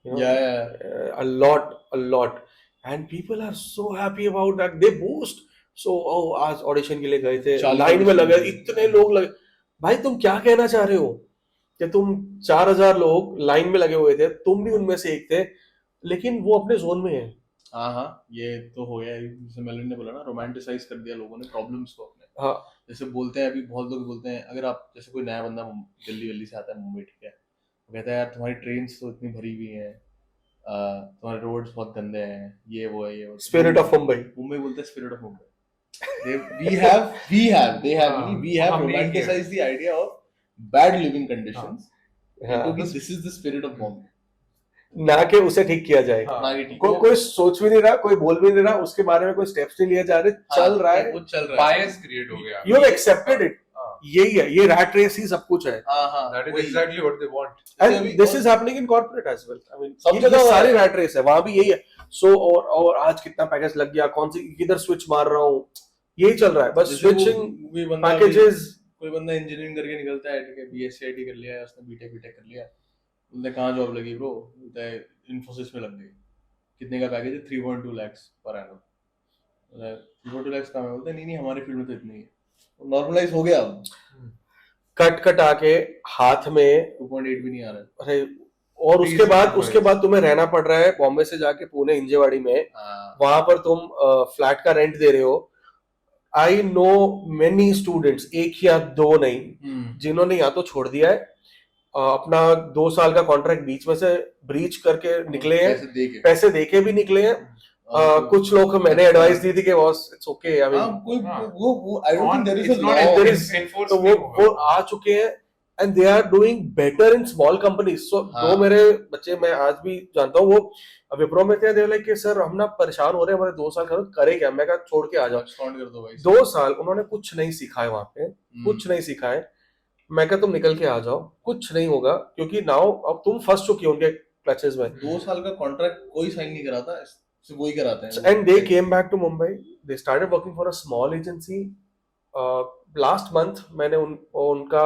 you know, yeah, a lot, and people are so happy about that, they boast। So, आज ऑडिशन के लिए गए थे, लाइन में लगे, इतने लोग लगे। भाई तुम क्या कहना चाह रहे हो कि तुम 4000 लोग लाइन में लगे हुए थे, तुम भी उनमें से एक थे, लेकिन वो अपने जोन में है। हाँ, ये तो हो गया, जैसे मेलिन ने बोला ना, रोमांटिसाइज कर दिया लोगों ने प्रॉब्लम्स को अपने। हाँ, जैसे बोलते हैं अभी बहुत लोग बोलते हैं, अगर आप जैसे कोई नया बंदा दिल्ली से आता है, मुंबई, ठीक है, वो कहता है यार तुम्हारी ट्रेन्स तो इतनी भरी हुई हैं, तुम्हारे रोड्स बहुत गंदे हैं, ये वो है, ये स्पिरिट ऑफ मुंबई बोलते हैं, spirit of Mumbai. we have romanticized the idea of bad living conditions, because this is the spirit of Bombay, ना कि उसे ठीक किया जाए। कोई सोच भी नहीं रहा, कोई बोल भी नहीं रहा, उसके बारे में कोई स्टेप्स नहीं लिए जा रहे, चल रहा है, वो चल रहा है, बायस क्रिएट हो गया, you have accepted it। यही है, ये रैट रेस ही सब कुछ है। That is exactly what they want, and this is happening in corporate as well। I mean, सब जगह सारी रैट रेस है, वहां भी यही है। So और आज कितना पैकेज लग गया, कौन सी किधर स्विच मार रहा हूँ, यही चल रहा है बस, स्विचिंग पैकेजेस। कोई बंदा इंजीनियरिंग करके निकलता है, ठीक है, बीएससी कर लिया है उसने, बीटेक कर लिया, बोलते कहाँ जॉब लगी ब्रो, बोलता है इन्फोसिस में लग गई, कितने का पैकेज है, 3.2 लाख पर एनम, 3.2 लाख का। मैं बोलता नहीं हमारे फील्ड में तो इतनी है, नॉर्मलाइज हो गया अब, कट आके हाथ में 2.8 भी नहीं आ रहा है। अरे, और उसके बाद तुम्हें रहना पड़ रहा है बॉम्बे से जाके पुणे हिंजेवाड़ी में, वहां पर तुम फ्लैट का रेंट दे रहे हो आई नो मेनी स्टूडेंट्स, एक या दो नहीं, जिन्होंने या तो छोड़ दिया है, अपना 2 साल का कॉन्ट्रैक्ट बीच में से ब्रीच करके निकले हैं, पैसे देके भी निकले हैं। कुछ लोग को मैंने एडवाइस दी थी कि boss it's okay, I mean वो I don't think there is a It's not law, there is- enforced तो नहीं वो होगा। आ चुके हैं and they are doing better in small companies. So हाँ। दो मेरे बच्चे मैं आज भी जानता हूँ, वो विप्रो में थे, दे लाइक कि सर हम ना परेशान हो रहे हैं, हमारे 2 साल खत्म करे क्या। मैं कहा छोड़ के आ जाओ। एक्सपांड कर दो भाई। 2 साल उन्होंने कुछ नहीं सीखा है वहां पे, कुछ नहीं सीखा है। मैं कहा तुम निकल के आ जाओ, कुछ नहीं होगा, क्योंकि नाउ अब तुम फंस चुकी हो उनके क्लचेस में। 2 साल का कॉन्ट्रैक्ट कोई साइन नहीं कराता, सिर्फ वही कराते हैं। And they came back to Mumbai. They started working for a small agency. Last month मैंने उनका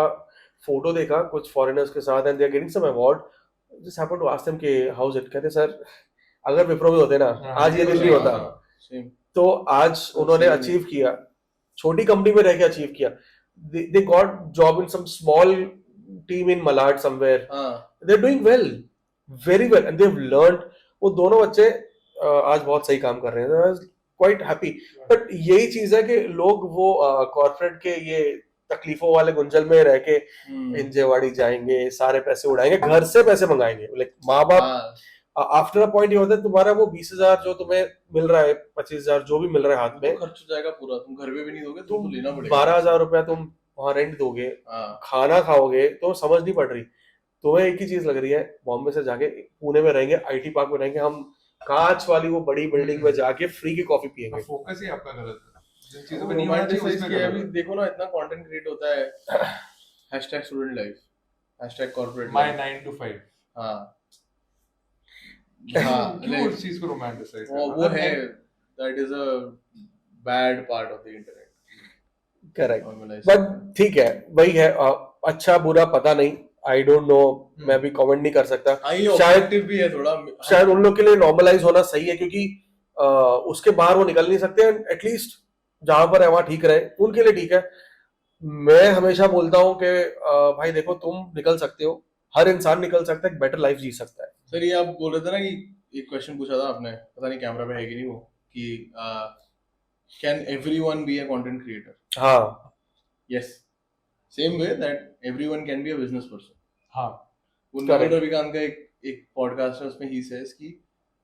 फोटो देखा कुछ फॉरेनर्स के साथ, and they are getting some award. Just happened to ask them कि how's it? कहते सर अगर विप्रो में होते ना आज ये दिन नहीं होता। Same. तो आज उन्होंने अचीव किया, छोटी कंपनी में रह के अचीव किया। They got job in some small team in Malad somewhere. They're doing well, very well, and they've learned. वो दोनों बच्चे आज बहुत सही काम कर रहे हैं, क्वाइट हैप्पी। बट यही चीज है कि लोग वो कॉर्पोरेट के ये तकलीफों वाले गुंजल में रह के इंजेवाड़ी जाएंगे, सारे पैसे उड़ाएंगे, घर से पैसे मंगाएंगे। लाइक माँ बाप आफ्टर अ पॉइंट ये होता है तुम्हारा वो 20,000 जो तुम्हें मिल रहा है, 25,000 जो भी मिल रहा है हाथ में, खर्च हो जाएगा पूरा। तुम घर में भी नहीं दोगे, तुम लेना पड़ेगा। 12,000 रुपया तुम वहां रेंट दोगे, खाना खाओगे, तो समझ नहीं पड़ रही। तुम्हें एक ही चीज लग रही है, बॉम्बे से जाके पुणे में रहेंगे, IT पार्क में रहेंगे, हम कांच वाली वो बड़ी बिल्डिंग में जाके फ्री की कॉफी पियेंगे। फोकस ही आपका गलत है, जिन चीजों तो पे नहीं होना चाहिए रोमांटिसाइज उसमें किया। गलत अभी है। देखो ना, इतना कंटेंट क्रिएट होता है, #student life, #corporate My life। 9 to 5। हाँ क्यों हाँ, क्यों उस चीज को रोमांटिसाइज वो है, that is a bad part of the internet. Correct, but ठीक है, वही है, अच्छा बुरा पता नहीं, आई डोंट नो, मैं भी कमेंट नहीं कर सकता। शायद भी है थोड़ा, शायद उन लोग के लिए नॉर्मलाइज होना सही है, क्योंकि उसके बाहर वो निकल नहीं सकते। एटलीस्ट जहां पर है वहां ठीक रहे, उनके लिए ठीक है। मैं हमेशा बोलता हूँ कि भाई देखो तुम निकल सकते हो, हर इंसान निकल सकता है, बेटर लाइफ जी सकता है। सर ये आप बोल रहे थे ना कि एक क्वेश्चन पूछा था आपने, पता नहीं कैमरा पे है कि नहीं वो, कि can everyone be a content creator? हाँ, yes, same way that everyone can be a business person. हाँ, उन्नत रविकांत का एक पॉडकास्ट है, उसमें ही सेज कि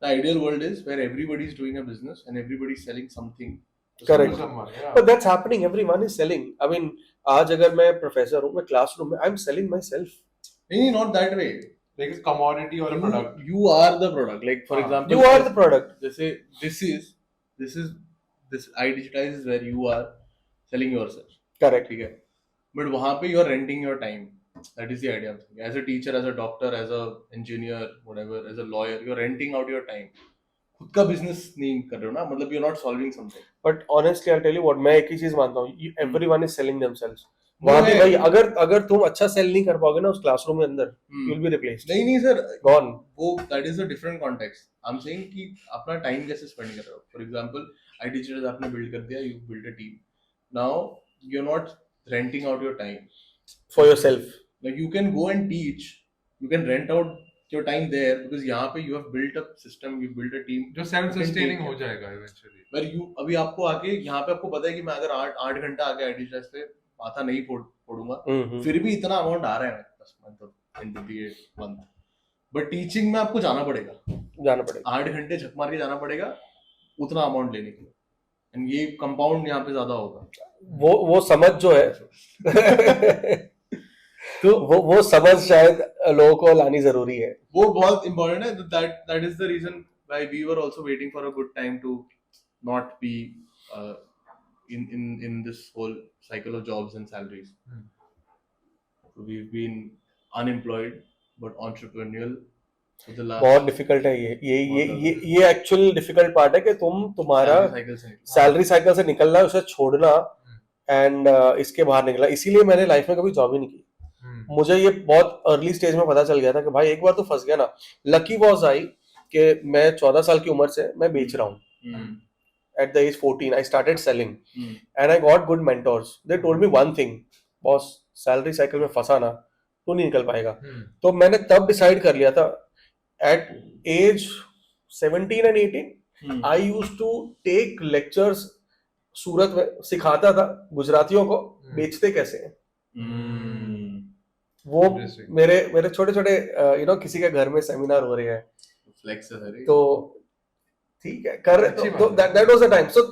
the ideal world is where everybody is doing a business and everybody is selling something. Correct, yeah. but that's happening, everyone is selling. I mean, आज अगर मैं प्रोफेसर हूँ, मैं क्लासरूम में, I'm selling myself. नहीं, not that way. Like it's commodity or a product. You are the product. Like for example, You are the product. जैसे this iDigitize is where you are selling yourself. Correct. ठीक है, but वहाँ पे you are renting your time. That is the idea. As a teacher, as a doctor, as a engineer, whatever, as a lawyer, you are renting out your time. खुद का business नहीं कर रहे हो ना, मतलब you're not solving something. But honestly, I'll tell you what, मैं एक ही चीज मानता हूँ, everyone is selling themselves. वहाँ पे भाई अगर तुम अच्छा सेल नहीं कर पाओगे ना उस क्लासरूम में अंदर, you'll be replaced. नहीं सर, gone. वो that is a different context. I'm saying कि अपना टाइम कैसे स्पेंड कर रहे हो. For example, iDigitize आपने बिल्ड कर दिया, you built a team. Now you're not renting out your time for yourself. Like you can go and teach, you can rent out your time there because यहाँ पे you have built a system, you built a team जो self sustaining हो जाएगा eventually. Where you अभी आपको आके यहाँ पे आपको पता है कि मैं अगर 8 घंटा आके iDigitize पे माथा नहीं फोड़ूंगा, फिर भी इतना अमाउंट आ रहा है 10 month in 28 month, but teaching में आपको जाना पड़ेगा 8 घंटे झक मार के जाना पड़ेगा उतना अमाउंट लेने के लिए, एंड ये कंपाउंड यहाँ पे ज्यादा होगा। वो समझ जो है तो वो समझ शायद लोगों को लानी जरूरी है, वो बहुत इम्पोर्टेंट है। That is the reason why we were also waiting for a good time to not be in this whole cycle of jobs and salaries. We've been unemployed but entrepreneurial for the last बहुत difficult है ये actual difficult part है कि तुम्हारा salary cycle से निकलना है, उसे छोड़ना एंड इसके बाहर निकला। इसीलिए मैंने लाइफ में कभी जॉब ही नहीं की। मुझे ये बहुत अर्ली स्टेज में पता चल गया था कि भाई एक बार तो फंस गया ना। लकी वॉज आई कि मैं 14 साल की उम्र से मैं बेच रहा हूँ। At the age 14, I started selling, and I got good mentors. They told me one thing, boss, salary cycle में फंसा ना तो नहीं निकल पाएगा। तो मैंने तब डिसाइड कर लिया था, at age 17 and 18, I used to take lectures सूरत में सिखाता था गुजरातियों को बेचते कैसे हैं। वो Interesting. मेरे मेरे छोटे छोटे किसी के घर में सेमिनार हो रहे हैं, फ्लेक्स है तो ठीक है कर रहे, अच्छी तो बात है। That was the time. So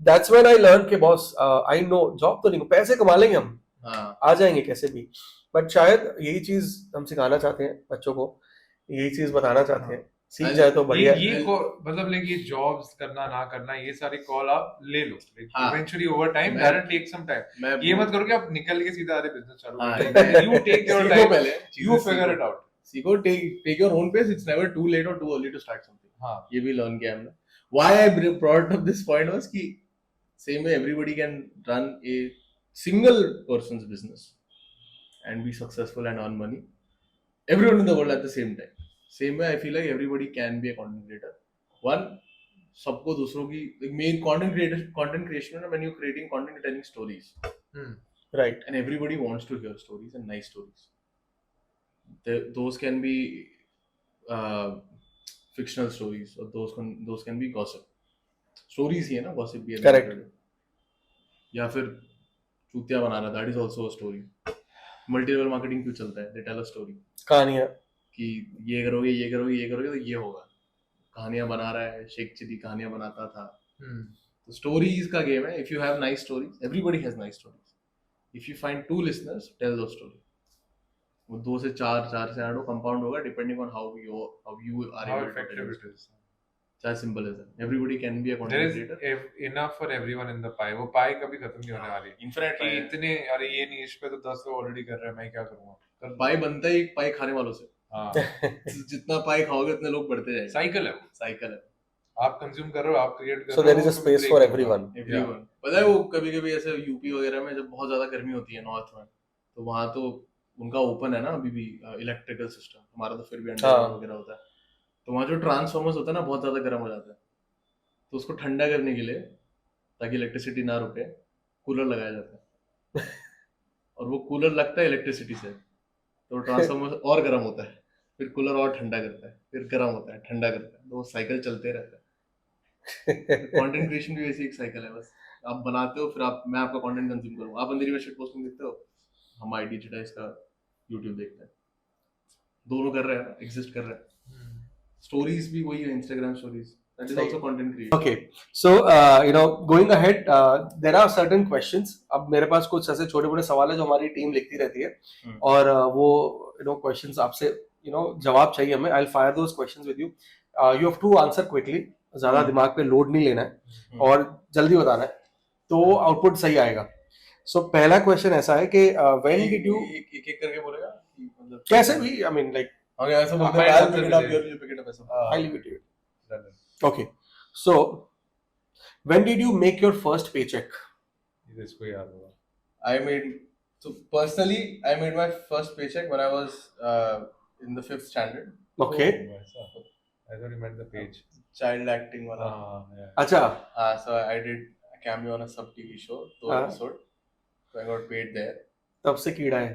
that's when I learn कि बॉस आई नो जॉब तो नहीं, पैसे कमा लेंगे हम, हाँ आ जाएंगे कैसे भी, बट शायद यही चीज हम सिखाना चाहते हैं बच्चों को, यही चीज बताना चाहते हैं, सीख हाँ। जाए तो बढ़िया। ये मतलब लाइक ये जॉब्स करना ना करना ये सारी कॉल आप ले लो, हाँ। इवेंचुअली ओवर टाइम मैं- दैट टेक सम टाइम। मैं ये मत करो कि आप निकल के सीधा बिजनेस चालू हाँ, कर, यू टेक योर सीखो टाइम, पहले यू फिगर इट आउट। सीखो, take your own pace, it's never too late और too early to start something. हाँ ये भी लर्न किया हमने। Why I brought up this point was कि same way everybody can run a single person's business and be successful and earn money, everyone in the world at the same time. Same way I feel like everybody can be a content creator. One, सबको दूसरों की main content creation when you're creating content, you're telling stories, right, and everybody wants to hear stories and nice stories. Those can be fictional stories, or those can be gossip stories ही है ना, gossip भी है। Correct. या फिर चूतिया बनाना, that is also a story. Multi level marketing क्यों चलता है? दे टेल अ स्टोरी कहानियां, कि ये करोगे ये करोगे ये करोगे तो ये होगा। कहानियां बना रहा है, शेख चिली कहानियां बनाता था। तो स्टोरीज का गेम है। If you have nice stories, everybody has nice stories. If you find 2 listeners, tell दो स्टोरी। वो 2 से 4, 4 से 8 कंपाउंड होगा depending on how you are how able to effective tell. it is. as simple as that. Everybody can be a There content is creator. enough for everyone in the pie. वो pie कभी खत्म नहीं होने वाली Infinite कि pie है। इतने, अरे ये niche पे तो 10 लोग ऑलरेडी कर रहे हैं, मैं क्या करूंगा? कर पाई बनता है एक पाई खाने वालों से। हाँ जितना पाई खाओगे उतने लोग बढ़ते जाएंगे। साइकिल है वो, साइकिल है। आप कंज्यूम कर रहे हो, आप क्रिएट कर so रहे हो, there is a वो कभी space break for नहीं होगा। everyone. एवरीवन। पता है वो कभी कभी ऐसे यूपी वगैरह में जब बहुत ज्यादा गर्मी होती है नॉर्थ में, तो वहां तो उनका ओपन है ना अभी भी इलेक्ट्रिकल सिस्टम। हमारा तो फिर भी अंडरग्राउंड वगैरह होता है। तो वहाँ जो ट्रांसफॉर्मर्स होता है ना, बहुत ज्यादा गर्म हो जाता है, तो उसको ठंडा करने के लिए, ताकि इलेक्ट्रिसिटी ना रुके, कूलर लगाया जाता है। और वो कूलर लगता है इलेक्ट्रिसिटी से, तो ट्रांसफॉर्मर और गर्म होता है, फिर कूलर और ठंडा करता है, फिर गर्म होता है, ठंडा करता है, तो वो साइकिल चलते रहता है। कंटेंट क्रिएशन भी वैसी एक साइकिल है। बस आप बनाते हो, फिर मैं आपका कंटेंट कंज्यूम करूंगा। आप अंधेरी में शिट पोस्टिंग देखते हो, हम आईटी डिजिटाइज का यूट्यूब देखते हैं। दोनों कर रहे हैं, एग्जिस्ट कर रहे हैं। स्टोरीज भी वही है, Instagram stories, that is also content creation. Okay, so going ahead, there are certain questions. अब मेरे पास कुछ ऐसे छोटे मोटे सवाल है जो हमारी टीम लिखती रहती है, और वो questions आपसे जवाब चाहिए हमें. I'll fire those questions with you. You have to answer quickly. ज्यादा दिमाग पे लोड नहीं लेना है और जल्दी बताना है, तो आउटपुट सही आएगा. सो पहला क्वेश्चन ऐसा है कि when did you, एक एक करके बोलेगा कि मतलब कैसे भी, I mean like ओके ऐसा बोलते हैं, मैं I'll answer pick it up, they- you pick it up ऐसा। I'll leave it to you. Okay, so when did you make your first paycheck? इसको याद होगा। I made, so personally I made my first paycheck when I was in the 5th standard. Okay, Oh, ऐसा। I thought you meant the page. Child acting वाला। हाँ, yeah. अच्छा, So I did a cameo on a sub TV show, 2 हाँ. episode, so I got paid there. तब से कीड़ा है.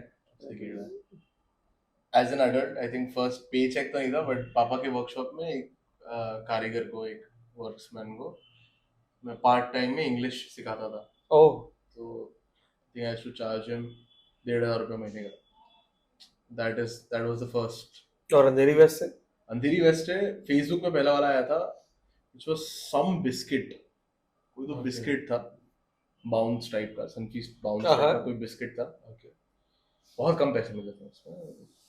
As an adult, I think first paycheck तो नहीं था, but पापा के वर्कशॉप में एक कारीगर को, एक वर्क्समैन को मैं पार्ट टाइम में इंग्लिश सिखाता था। Oh, तो I think I used to charge him 1,500 रुपये महीने का। That was the first. और अंधेरी वेस्ट से? अंधेरी वेस्ट है, फेसबुक पे पहला वाला आया था, which was some biscuit, कोई तो Okay. बिस्किट था, बाउंस टाइप का, सनफीस्ट बाउंस हाँ, टाइप का हाँ. कोई बिस्किट था। Okay. बहुत कम पैसे मिले थे उसमें,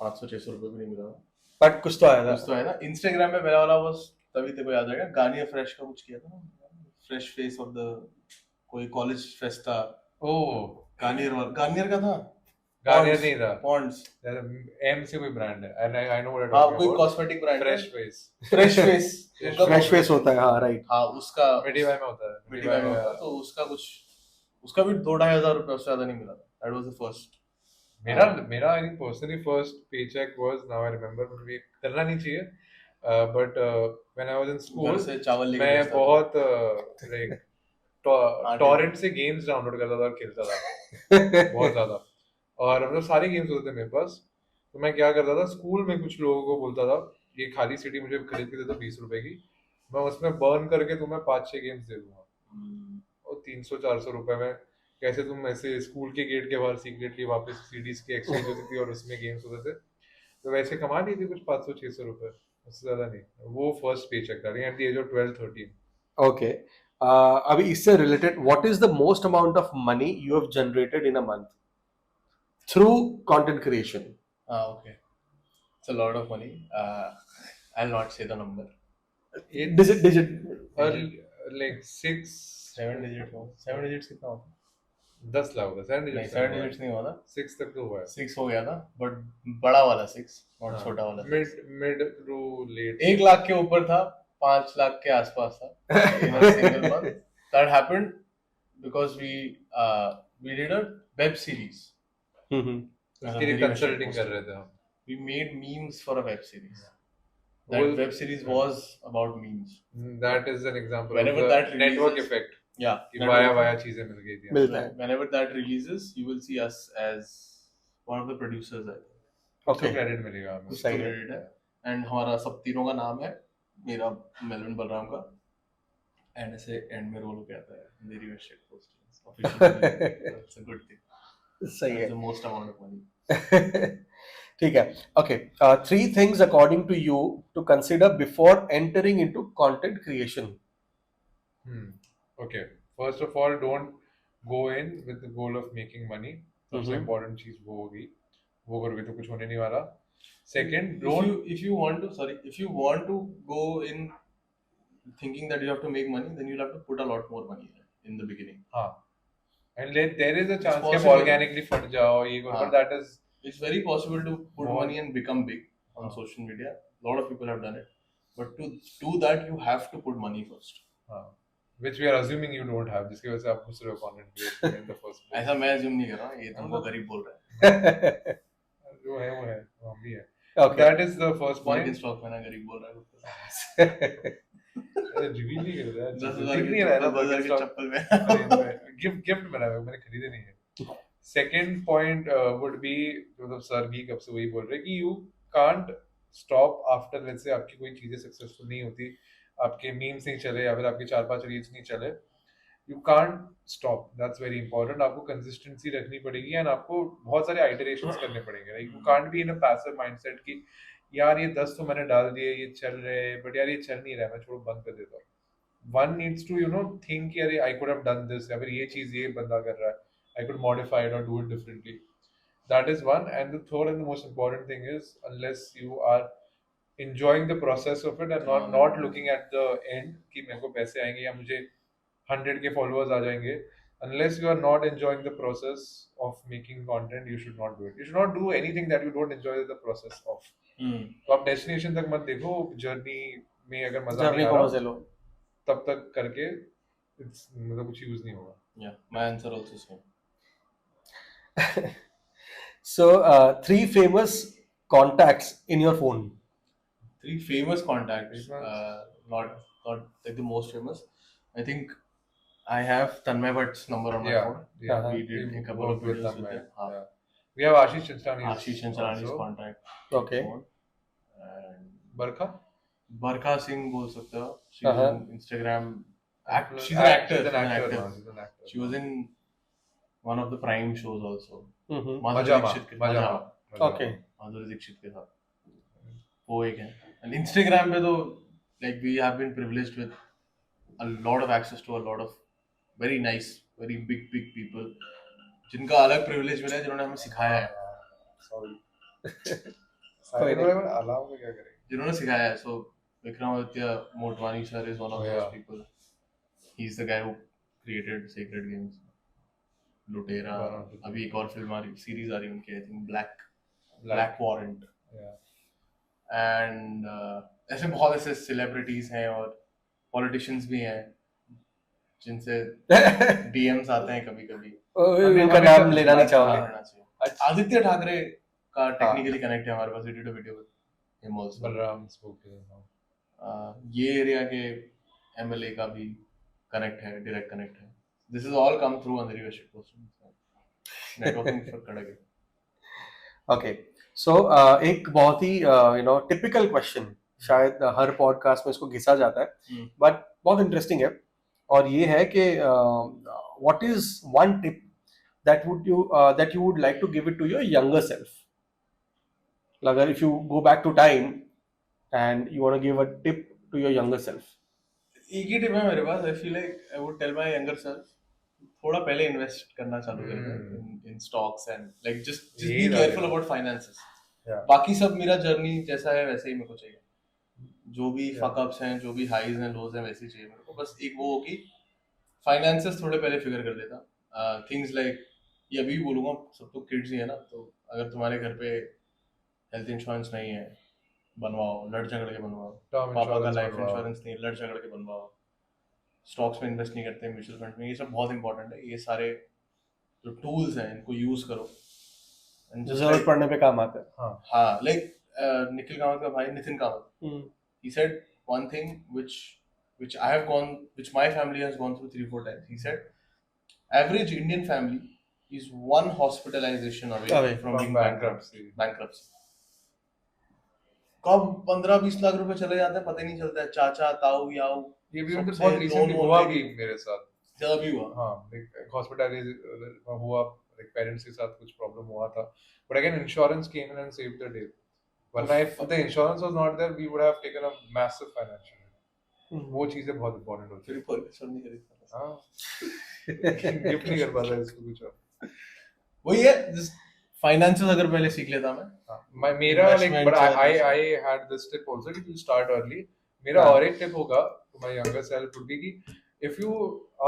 500-600 रुपये भी नहीं मिला। बट कुछ तो आया था. कुछ तो है ना। इंस्टाग्राम पे पहला वाला बस तभी तेरे को याद आएगा, गार्नियर फ्रेश का कुछ किया था ना, फ्रेश फेस ऑफ द, कोई कॉलेज फेस्ट था, Oh, गार्नियर का था, Garnier नहीं था। पॉन्ड्स, M से कोई ब्रांड है, and I know what you're हाँ talking कोई about. Cosmetic brand, Fresh face. Fresh face, fresh face होता है, हाँ राइट. हाँ उसका Medivai में होता है। मिडिवाई में होता, तो उसका कुछ, उसका भी 2-2.5 हजार रुपये, उससे ज्यादा नहीं मिला था। That was the first. मेरा I think personally first paycheck was, now I remember, मुझे करना नहीं चाहिए, but when I was in school, घर से चावल लेके मैं भेजता था। बहुत like टॉरेंट से गेम्स डाउनलोड करता था और खेलता था बहुत ज्यादा, और मतलब सारे गेम्स होते थे मेरे पास। तो मैं क्या करता था, स्कूल में कुछ लोगों को बोलता था ये खाली सिटी मुझे खरीद के दे दो 20 रुपए की, मैं उसमें बर्न करके तुम्हें 5-6 गेम्स दे दूंगा। और तो 300-400 रुपए में कैसे तुम ऐसे स्कूल के गेट के बाहर सीक्रेटली वापस सीडीज की एक्सचेंज होती थी और उसमें गेम्स होते थे, तो वैसे कमा ली थी कुछ 500-600 रुपए, उससे ज्यादा नहीं। वो फर्स्ट पे चेक था at the age of 12-13। Okay. अभी इससे रिलेटेड, what is the most amount of money you have generated in a month through content creation? Okay. It's a lot of money. I'll not say the number. Digit like 6 7 digit हो, 7 digits कितना होता? 10 लाख होगा, 7 नहीं, digits 7 digits नहीं हुआ था, 6 तक तो हुआ है। 6 हो गया था, but बड़ा वाला 6, not हाँ, छोटा वाला 6. मिड टू लेट 1 लाख के ऊपर था, 5 लाख के आसपास था in a single month. That happened because we did a web series. उसके लिए कंसल्टिंग कर रहे थे हम। We made memes for a web series. वो- That web series was about memes. That is an example Whenever of the that network releases- effect Yeah. कि that via was- via चीजें मिल गई थी। मिलता है। Whenever that releases, you will see us as one of the producers. I think. उसको Okay. Credit मिलेगा हमें। उसको सही है। credit है। And हमारा सब तीनों का नाम है, मेरा मेलविन बलराम का, and ऐसे end में रोल हो गया था मेरी website postings officially. It's a good thing. सही है। That's the most amount of money. ठीक है। Okay, 3 things according to you to consider before entering into content creation. Okay. First of all, don't go in with the goal of making money. सबसे Mhm. important चीज वो होगी, वो करोगे तो कुछ होने नहीं वाला। Second, If don't you want to go in thinking that you have to make money, then you'll have to put a lot more money in the beginning. हाँ, and there is a chance कि possible. organically फट जाओ ये करो, हाँ. but that is It's very possible to put बहुत- money and become big on हाँ. social media. A lot of people have done it, but to do that you have to put money first. हाँ, which we are assuming you don't have, जिसकी वजह से आप पूछ रहे हो content creation in the first place। ऐसा मैं assume नहीं कर रहा हूँ, ये तुमको हाँ. गरीब बोल रहा है। जो है वो है, वो हम भी है। Okay. That is the first Mark point। in stock में ना गरीब बोल रहा है खुद को। रिवील नहीं कर रहा है, 10,000 दिख नहीं रहा है ना, 10,000 के stock चप्पल में। गिफ्ट बना हुआ है, मैंने खरीदे नहीं है। सेकंड पॉइंट वुड बी, मतलब सर भी कब से वही बोल रहे हैं कि you can't stop after, let's say आपकी कोई चीजें सक्सेसफुल नहीं होती, आपके मीम्स नहीं चले या फिर आपके 4-5 रील्स नहीं चले, you can't stop. That's very important. आपको कंसिस्टेंसी रखनी पड़ेगी एंड आपको बहुत सारे आइटरेशंस करने पड़ेंगे। You can't be in a passive mindset कि यार ये 10 तो मैंने डाल दिए, ये चल रहे हैं, बट यार ये चल नहीं रहा है, मैं छोड़ो बंद कर देता हूँ। वन नीड्स टू थिंक कि अरे I could have done this, या फिर ये चीज ये बंदा कर रहा है, I could modify it or do it differently. That is one. And the third and the most important thing is, unless you are enjoying the process of it and not looking at the end कि मेरे को पैसे आएंगे या मुझे 100 के followers आ जाएंगे, unless you are not enjoying the process of making content, you should not do it. You should not do anything that you don't enjoy the process of. तो आप destination तक मत देखो, journey में अगर मजा नहीं जर्नी आ को रहा मजे लो। तब तक करके मतलब कुछ यूज नहीं होगा। Yeah, my answer also same. So, 3 famous contacts in your phone. 3 famous contacts, Famous. not like the most famous. I think I have Tanmay Bhatt's number on my Yeah, phone. yeah. We did a couple of worked with videos them, with right? them. हाँ. Yeah. We have Ashish Chinchani. Ashish and Chalani's contact. Okay. phone. And Barkha? Barkha Singh बोल सकते हो. She's Uh-huh. on Instagram. She's She's an actor. She's an actor. She's an now, actor. she's an actor. She was in one of the Prime shows also. Mm-hmm. Madhuri Majama. Dixit के Majama. Okay. Madhuri Dixit के साथ वो एक है। And Instagram पे तो like we have been privileged with a lot of access to a lot of very nice, very big people जिनका अलग privilege मिला है, जिन्होंने हमें सिखाया है, Sorry. कोई नहीं। अलाउ में क्या करेंगे? जिन्होंने सिखाया है। So Vikramaditya Motwani sir is one of Oh, those yeah. people. He's the guy who created Sacred Games, लुटेरा, अभी एक और फिल्म आ रही, सीरीज आ रही उनकी, I think Black Warrant. Yeah. And ऐसे बहुत ऐसे सेलिब्रिटीज हैं और पॉलिटिशियंस भी हैं जिनसे डीएम्स आते हैं कभी कभी। उनका नाम लेना नहीं चाहोगे? आदित्य ठाकरे का टेक्निकली कनेक्ट है हमारे पास, we did a video with him also. Balram spoke to him. ये एरिया के एमएलए का भी कनेक्ट है, डायरेक्ट कनेक्ट है। This is all come through Andheri West post networking for Kadak. Okay, so एक बहुत ही टिपिकल क्वेश्चन, शायद हर पॉडकास्ट में इसको घिसा जाता है, बट बहुत इंटरेस्टिंग है। और ये है कि what is one tip that you would like to give it to your younger self? अगर if you go back to time and you want to give a tip to your younger self. एक ही tip है मेरे पास. I feel like I would tell my younger self थोड़ा पहले invest करना चालू कर दे in stocks and like just be यही केयरफुल रहेगा. About finances. Yeah. बाकी सब मेरा जर्नी जैसा है वैसे ही मेरे को चाहिए. जो भी Yeah. फक अप्स हैं, जो भी हाईज हैं, लोज हैं, वैसे ही चाहिए मेरे को. बस एक वो हो कि फाइनेंसेस थोड़े पहले फिगर कर देता. थिंग्स लाइक ये अभी भी बोलूंगा, सब तो किड्स ही है ना, तो अगर तुम्हारे घर पे हेल्थ इंश्योरेंस नहीं है, बनवाओ, लड़ झगड़ के बनवाओ. Term पापा का insurance लाइफ बनवाओ. इंश्योरेंस नहीं है, लड़ झगड़ के बनवाओ. स्टॉक्स में इन्वेस्ट नहीं करते, म्यूचुअल फंड में, ये सब बहुत इंपॉर्टेंट है. ये सारे जो टूल्स हैं इनको यूज करो. And just जरूरत like, पड़ने पे काम आते हैं. हाँ, लाइक निखिल कामत का भाई Nitin Kamat, he said one thing which I have gone, which my family has gone through 3-4 times. He said average Indian family is one hospitalization away from being bankruptcy. bankruptcy. कब 15-20 लाख रुपए चले जाते हैं पता ही नहीं चलता है. चाचा, ताऊ, याऊ, ये भी उनके सबसे बहुत रिसेंटली लोन हुआ लेके भी मेरे साथ. ज्यादा भी हुआ. हाँ, like hospitalization हुआ, like parents के साथ कुछ problem हुआ था. But again, insurance came in and saved the day. वरना if the insurance was not there, we would have taken a massive financial hit. वो चीजें बहुत important होती फिर है. फर्नीचर नहीं खरीदता. हाँ, गिफ्ट नहीं कर पाता इसको कुछ और. वही है, फाइनेंसेस अगर पहले सीख लेता मैं. हाँ, मेरा like, Investment but और I had this tip also कि you start early. मेरा हाँ. और एक टिप होगा to my younger self would be कि if you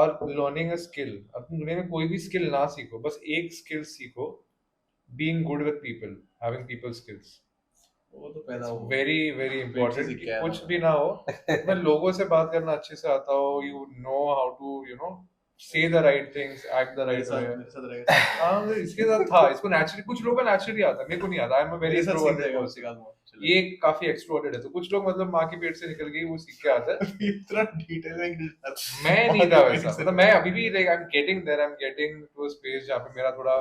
are learning a skill, अपनी दुनिया में कोई भी स्किल ना सीखो, बस एक स्किल सीखो, being good with people, having people skills. वो तो पैदा हो. Very very important. सीख कि के आया कुछ था. भी ना हो, मैं लोगों से बात करना अच्छे से आता हो, you know how to say the right things, act the right way. मेरे साथ रहेगा. हाँ, मतलब इसके साथ था, इसको naturally, कुछ लोगों को naturally आता है, मेरे को नहीं आता. I am a very मेरे साथ सीख introverted जाएगा, person. सिखा दूंगा. चलो. ये काफी एक्सट्रोवर्टेड है, तो कुछ लोग मतलब माँ के पेट से निकल गई वो सीख के आता है. इतना डिटेलिंग मैं नहीं था वैसा, मतलब मैं अभी भी like I'm getting there, I'm getting to a space जहाँ पे मेरा थोड़ा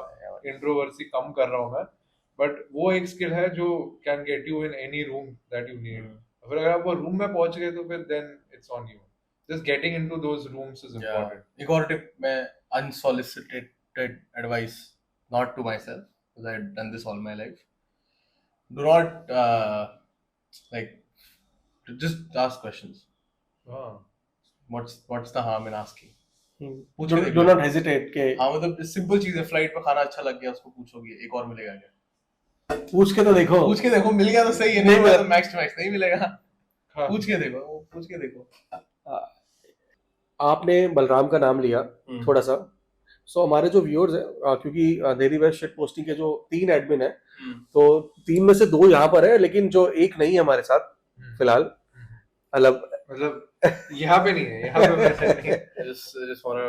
इंट्रोवर्सी कम कर रहा हूँ मैं. बट वो एक स्किल है जो can get you in any room that you need. फिर अगर आप वो रूम में पहुंच गए तो फिर then it's on you. Just getting into those rooms is important. एक और टिप, मैं unsolicited advice, not to myself, because I had done this all my life. Do not like just ask questions. हाँ, What's the harm in asking? पूछ Do, के देख do low. not hesitate के हाँ, मतलब सिंपल चीज है. फ्लाइट पे खाना अच्छा लग गया, उसको पूछोगे एक और मिलेगा क्या. पूछ के तो देखो. पूछ के देखो, मिल गया तो सही है, नहीं नहीं मिला मिला. तो मैक्स टू मैक्स नहीं मिलेगा. हाँ. पूछ के देखो, पूछ के देखो. आपने बलराम का नाम लिया थोड़ा सा. सो हमारे जो व्यूअर्स हैं, क्योंकि डेली वेस्ट शिट पोस्टिंग के जो 3 एडमिन है, तो 3 में से 2 यहाँ पर है, लेकिन जो एक नहीं है हमारे साथ फिलहाल, मतलब यहाँ पे नहीं है, यहाँ पे वैसे नहीं है. just wanna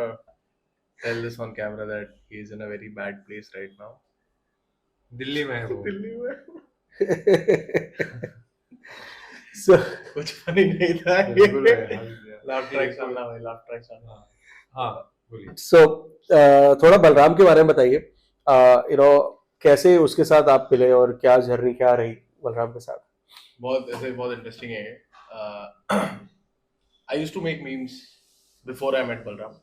tell this on camera that he is in a very bad place right now. Delhi में है वो. दिल्ली में. So, कुछ फनी नहीं था. बिल्कुल है. लाफ ट्रैक चलना भाई, लाफ ट्रैक चलना. हाँ, बोलिए. so, थोड़ा बलराम के बारे में बताइए. कैसे उसके साथ आप मिले और क्या जर्नी क्या रही बलराम के साथ? बहुत ऐसे बहुत इंटरेस्टिंग है. I used to make memes before I met Balram.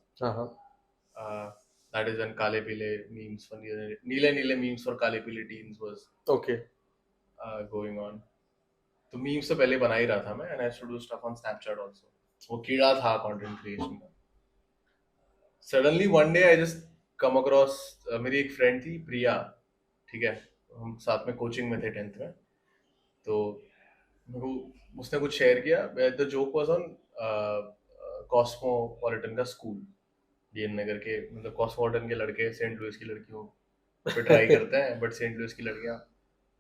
That is when Kale Pile memes for Neele memes for Kale Pile teens was Okay. Going on. तो memes तो पहले बना ही रहा था मैं, and I used to do stuff on Snapchat also. वो कीड़ा था content creation का. Suddenly one day I just come across मेरी एक friend थी प्रिया, ठीक है, हम साथ में कोचिंग में थे 10th में. तो उसने कुछ शेयर किया. The joke was on cosmopolitan का स्कूल, डीएन नगर के, मतलब कॉस्मोपॉलिटन के लड़के सेंट लुइस की लड़कियों पे ट्राई करते हैं, बट सेंट लुइस की लड़कियां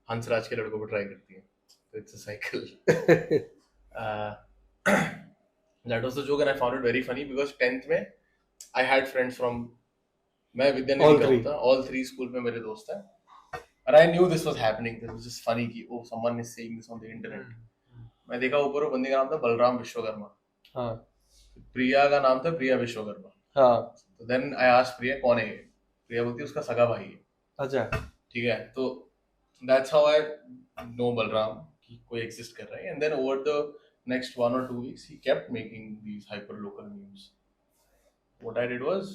हंसराज के लड़कों पे ट्राई करती हैं. तो it's a cycle. That was the joke and I found it very funny because 10th में आई हैड फ्रेंड्स फ्रॉम, मैं विद्यानिधि का था, ऑल 3 स्कूल में मेरे दोस्त हैं, and I knew this was happening. It was just funny कि oh someone is saying this on the internet. मैं देखा ऊपर वो बंदे का नाम था बलराम विश्वकर्मा. हाँ. प्रिया का नाम था प्रिया विश्वकर्मा. हाँ. तो देन आई आस्क्ड प्रिया कौन है ये. प्रिया बोलती है उसका सगा भाई है. अच्छा. ठीक है, तो that's how I know Balram कि कोई एग्जिस्ट कर रहा है. And then over the next 1 or 2 weeks he kept making these hyper local memes. what I did was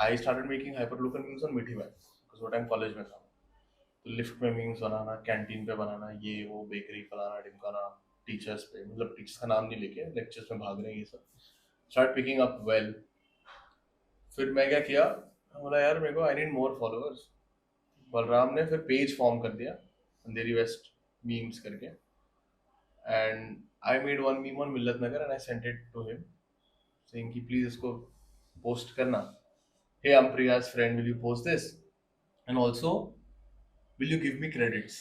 I started making hyperlocal memes on मीठी बात because वो time college में था, तो लिफ्ट में मीम्स बनाना, कैंटीन पे बनाना, ये वो बेकरी फलाना ढिमकाना, टीचर्स पे, मतलब टीचर्स का नाम नहीं लेके लेक्चर्स में भाग रहे हैं ये सब, स्टार्ट पिकिंग अप वेल। फिर मैं क्या किया, बोला यार मेरे को I need more followers. Balram ने फिर पेज फॉर्म कर दिया अंधेरी वेस्ट मीम्स करके, and I made one meme on Millat Nagar and I sent it to him saying कि प्लीज इसको पोस्ट करना, hey I am Priya's friend, will you post this and also will you give me credits,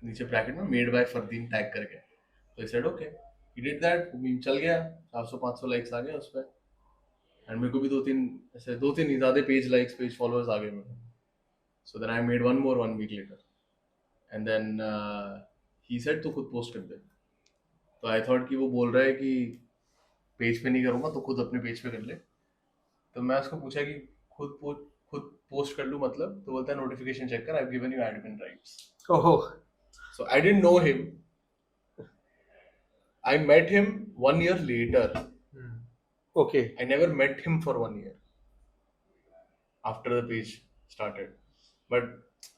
नीचे bracket में made by Fardeen tag करके। तो I said okay, he did that, meme चल गया, 400-500 likes आ गए उस पे, एंड मेरे को भी दो तीन ही ज्यादा पेज लाइक्स पेज फॉलोअर्स आ गए मेरे को। So then I made one more 1 week later, and then he said तू खुद पोस्ट कर दे। तो आई थॉट कि वो बोल रहा है कि पेज पे नहीं करूंगा तो खुद अपने पेज पे कर ले। तो मैं उसको पूछा कि खुद पोस्ट कर लूं मतलब, तो बोलता है नोटिफिकेशन चेक कर, I have given you admin rights. Oh, So I didn't know him. I met him 1 year later. okay. I never met him for 1 year after the page started. But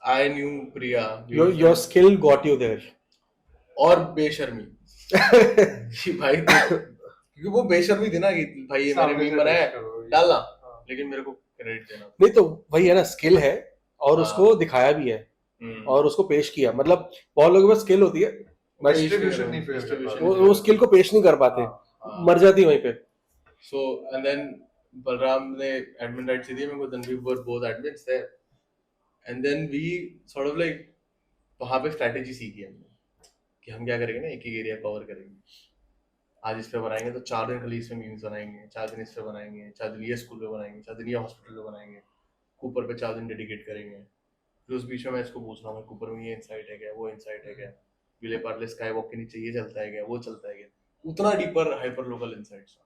I knew Priya. we were Your friends. skill got you there. और बेशर्मी कि भाई क्योंकि वो बेशर्मी थी ना कि भाई ये मैंने सामने मीम से बनाया post करो, ये। डालना, हाँ। लेकिन मेरे को क्रेडिट देना। नहीं तो वही है ना, स्किल है और हाँ। उसको दिखाया भी है और उसको पेश किया। मतलब बहुत लोगों के पास स्किल होती है बट Distribution नहीं fail कर Distribution पाते। वो स्किल को पेश नहीं कर पाते, हाँ। मर जाती है वहीं पे। So and then बलराम ने admin rights दिए मेरे को, then we were both admins there, and then we sort of like वहाँ पे strategy सीखी हमने कि हम क्या करेंगे ना, एक ही एरिया कवर करेंगे, आज इस पे बनाएंगे तो 4 दिन खाली इस पे मीम्स बनाएंगे, 4 दिन इस पे बनाएंगे, 4 दिन ये स्कूल पे बनाएंगे, 4 दिन ये हॉस्पिटल पे बनाएंगे, कूपर पे 4 दिन डेडिकेट करेंगे। फिर उस बीच में मैं इसको पूछ रहा हूँ कूपर में ये इंसाइट है क्या, वो इंसाइट है क्या, विले पार्ले स्काई वॉक के नीचे ये चलता है क्या, वो चलता है क्या, उतना deeper hyper local insights.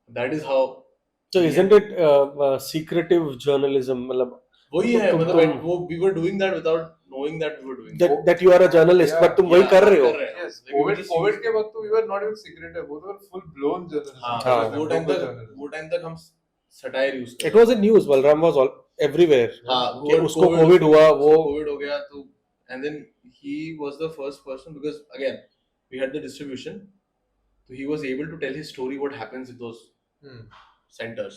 That is how. So isn't it secretive journalism? मतलब वही है, तुम- मतलब वो we were doing that without knowing that we were doing that you are a journalist, Yeah, but तुम वही कर रहे हो। Yes, COVID के वक्त तो we were not even secretive, वो तो full blown journalism। हाँ, हाँ। वो टाइम तक हम सटायर यूज कर It was in news. Balram was all everywhere. हाँ, कि उसको कोविड हुआ, वो कोविड हो गया तो, and then he was the first person because again we had the distribution, so he was able to tell his story what happens with those centers,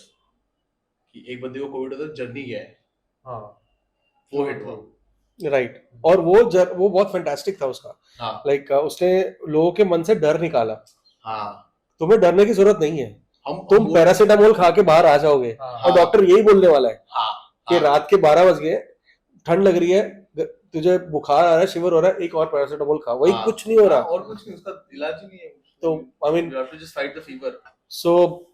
कि एक बंदे को कोविड होता है, जर्नी क्या है, हाँ, वो हिट हुआ। राइट। और वो बहुत फैंटास्टिक था उसका। हाँ लाइक उसने लोगों के मन से डर निकाला। हाँ, तुम्हें डरने की जरूरत नहीं है, तुम वो- पैरासीटामोल खा के बाहर आ जाओगे। हाँ, और डॉक्टर यही बोलने वाला है हाँ कि हाँ, रात के 12 बज गए, ठंड लग रही है, तुझे बुखार आ रहा है, शिवर हो रहा है, एक और पैरासीटामोल खा, वही हाँ, कुछ नहीं हो रहा। और कुछ नहीं, उसका इलाज ही नहीं है। तो I mean you have to just fight the fever। So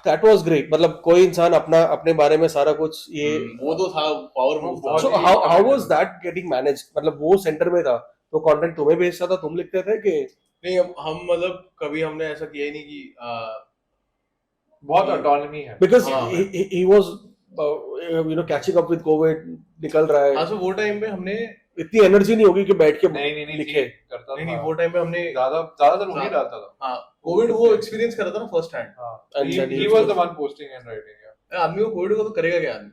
that was great. मतलब कोई इंसान अपने बारे में सारा कुछ ये वो तो था पावर मूव था। बहुत So he- how was that getting managed? मतलब वो सेंटर में था तो कंटेंट तुम्हें भेजता था, तुम लिखते थे कि नहीं, हम मतलब कभी हमने ऐसा किया ही नहीं कि बहुत autonomy है। because हाँ। he was catching up with COVID, निकल रहा हाँ, है, so वो टाइम पे हमने इतनी एनर्जी नहीं होगी कि बैठ के नहीं लिखे। करता नहीं था। वो टाइम पे हमने ज्यादातर वही हाँ। डालता था। हाँ कोविड वो एक्सपीरियंस करा था ना फर्स्ट हैंड। हाँ, अच्छा, he was the one posting and writing, yeah। आदमी को कोविड को तो करेगा क्या आदमी,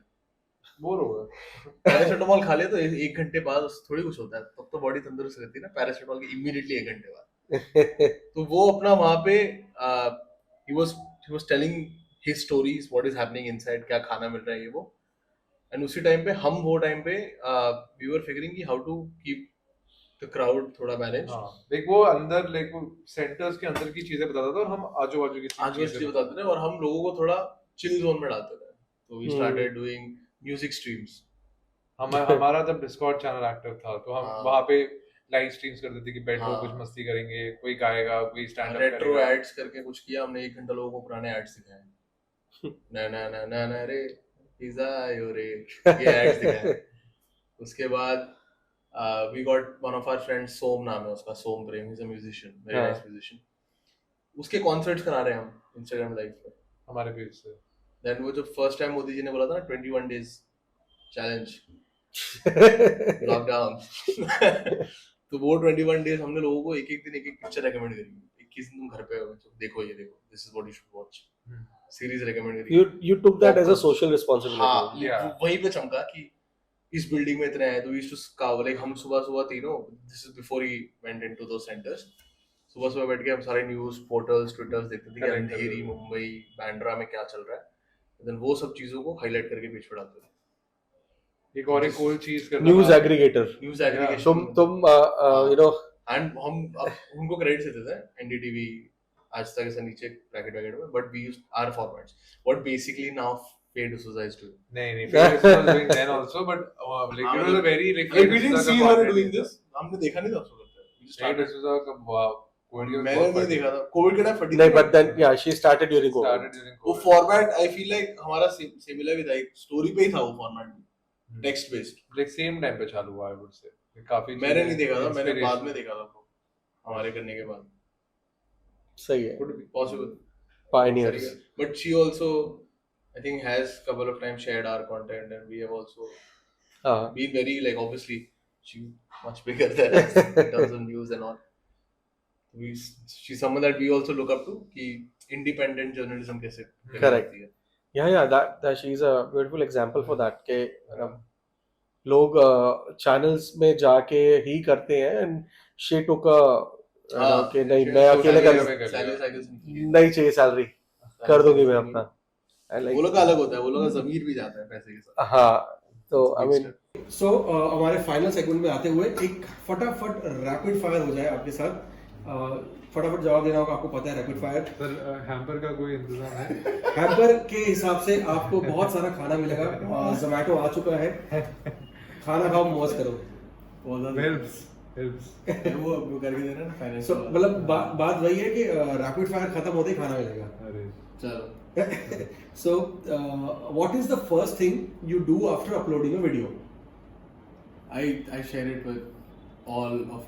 बोर हो गया। पैरासिटामोल खा ले तो 1 घंटे बाद थोड़ी कुछ होता है, तब तो बॉडी तंदुरुस्त रहती है ना, पैरासिटामोल के इमीडिएटली 1 घंटे बाद। तो वो अपना वहां पे he was telling his stories, what is happening inside, क्या खाना मिल रहा है ये वो, एंड उसी टाइम पे वो टाइम पे we were figuring कि how to keep the crowd थोड़ा मैनेज। हाँ, like वो अंदर like वो सेंटर्स के अंदर की चीजें बताता था और हम आजू बाजू की आज वो चीज बताते थे और हम लोगों को थोड़ा चिल जोन में डालते थे। तो we started doing music streams। हमारा जब डिस्कॉर्ड चैनल एक्टिव था तो हम हाँ। वहाँ पे लाइव स्ट्रीम्स करते थे कि बैठो हाँ। कुछ मस्ती करेंगे, कोई गाएगा, कोई स्टैंड अप रेट्रो करेगा। एड्स करके कुछ किया हमने, 1 घंटा लोगों को पुराने एड्स दिखाए, ना ना ना ना ना रे पिज्जा यो रे, ये एड्स दिखाए। उसके बाद we got one of our friends, सोम नाम है उसका, सोम प्रेम, he's a musician, very हाँ। nice musician। उसके कॉन्सर्ट्स करा रहे हैं हम इंस्टाग्राम लाइव पे। हमारे पेज से। देन वो जो फर्स्ट टाइम मोदी जी ने बोला था ना 21 डेज चैलेंज लॉकडाउन तो वो 21 डेज हमने लोगों को एक दिन एक पिक्चर रेकमेंड करी। 21 दिन तुम घर पे हो तो देखो ये देखो, this is what you should watch. Series recommend करी you took that as a social responsibility. हाँ Yeah. वहीं पे चमका कि इस बिल्डिंग में इतने हैं तो यूज्ड टू स्काउट लाइक हम सुबह तीनों this is before he went into those centres सुबह बैठ के हम सारे न्यूज़ पोर्टल्स ट्विटर्स देखते थे कि Correct, अंधेरी correct. मुंबई बांद्रा में क्या चल रहा है देन वो सब चीजों को हाईलाइट करके पेज पे डालते थे एक और एक cool चीज करना News था। aggregator. न्यूज़ एग्रीगेशन तुम you know एंड हम अब उनको क्रेडिट देते थे एनडीटीवी आज तक ऐसा नीचे ब्रैकेट में but we used our formats what basically now Fate D'Souza is doing. नहीं Fate D'Souza was doing then also but like it was a very like Like, we Fate didn't D'Souza see का her content doing था। this. हमने देखा नहीं था उसको करते हुए. We Fate started- D'Souza का wow कोविड के मैंने नहीं देखा था कोविड के टाइम फटी नहीं but then yeah she started during COVID. started during वो COVID। फॉर्मेट आई फील लाइक हमारा सिमिलर भी था एक स्टोरी पे ही था वो format text based like same time पे चालू हुआ I would say काफी मैंने चीजें नहीं देखा था मैंने बाद में inspiration- देखा था वो हमारे करने के बाद सही है could be possible pioneers. but she also I think has couple of times shared our content and we have also हाँ been very like obviously she much bigger than us in terms of news and all she's someone that we also look up to कि independent journalism कैसे Correct. करती है yeah that she's a beautiful example for that के लोग channels में जाके ही करते हैं and she took a कि नहीं she- मैं so अकेले salary- कर कर salary लिया। cycles निकली है। नहीं चाहिए सैलरी कर दूंगी मैं अपना I like वो लोग का अलग होता है वो लोग का जमीर भी जाता है पैसे के साथ हाँ तो आई Mixed मीन सो हमारे फाइनल सेगमेंट में आते हुए एक फटाफट रैपिड फायर हो जाए आपके साथ फटाफट जवाब देना होगा आपको पता है रैपिड फायर सर हैम्पर का कोई इंतजाम है हैम्पर के हिसाब से आपको बहुत सारा खाना मिलेगा जोमेटो आ चुका है खाना खाओ मौज करो बहुत ज्यादा helps वो करके दे रहे हैं ना फाइनेंस सो मतलब बात वही है कि रैपिड फायर खत्म होते ही खाना मिलेगा अरे चलो so what is the first thing you do after uploading a video I share it with all of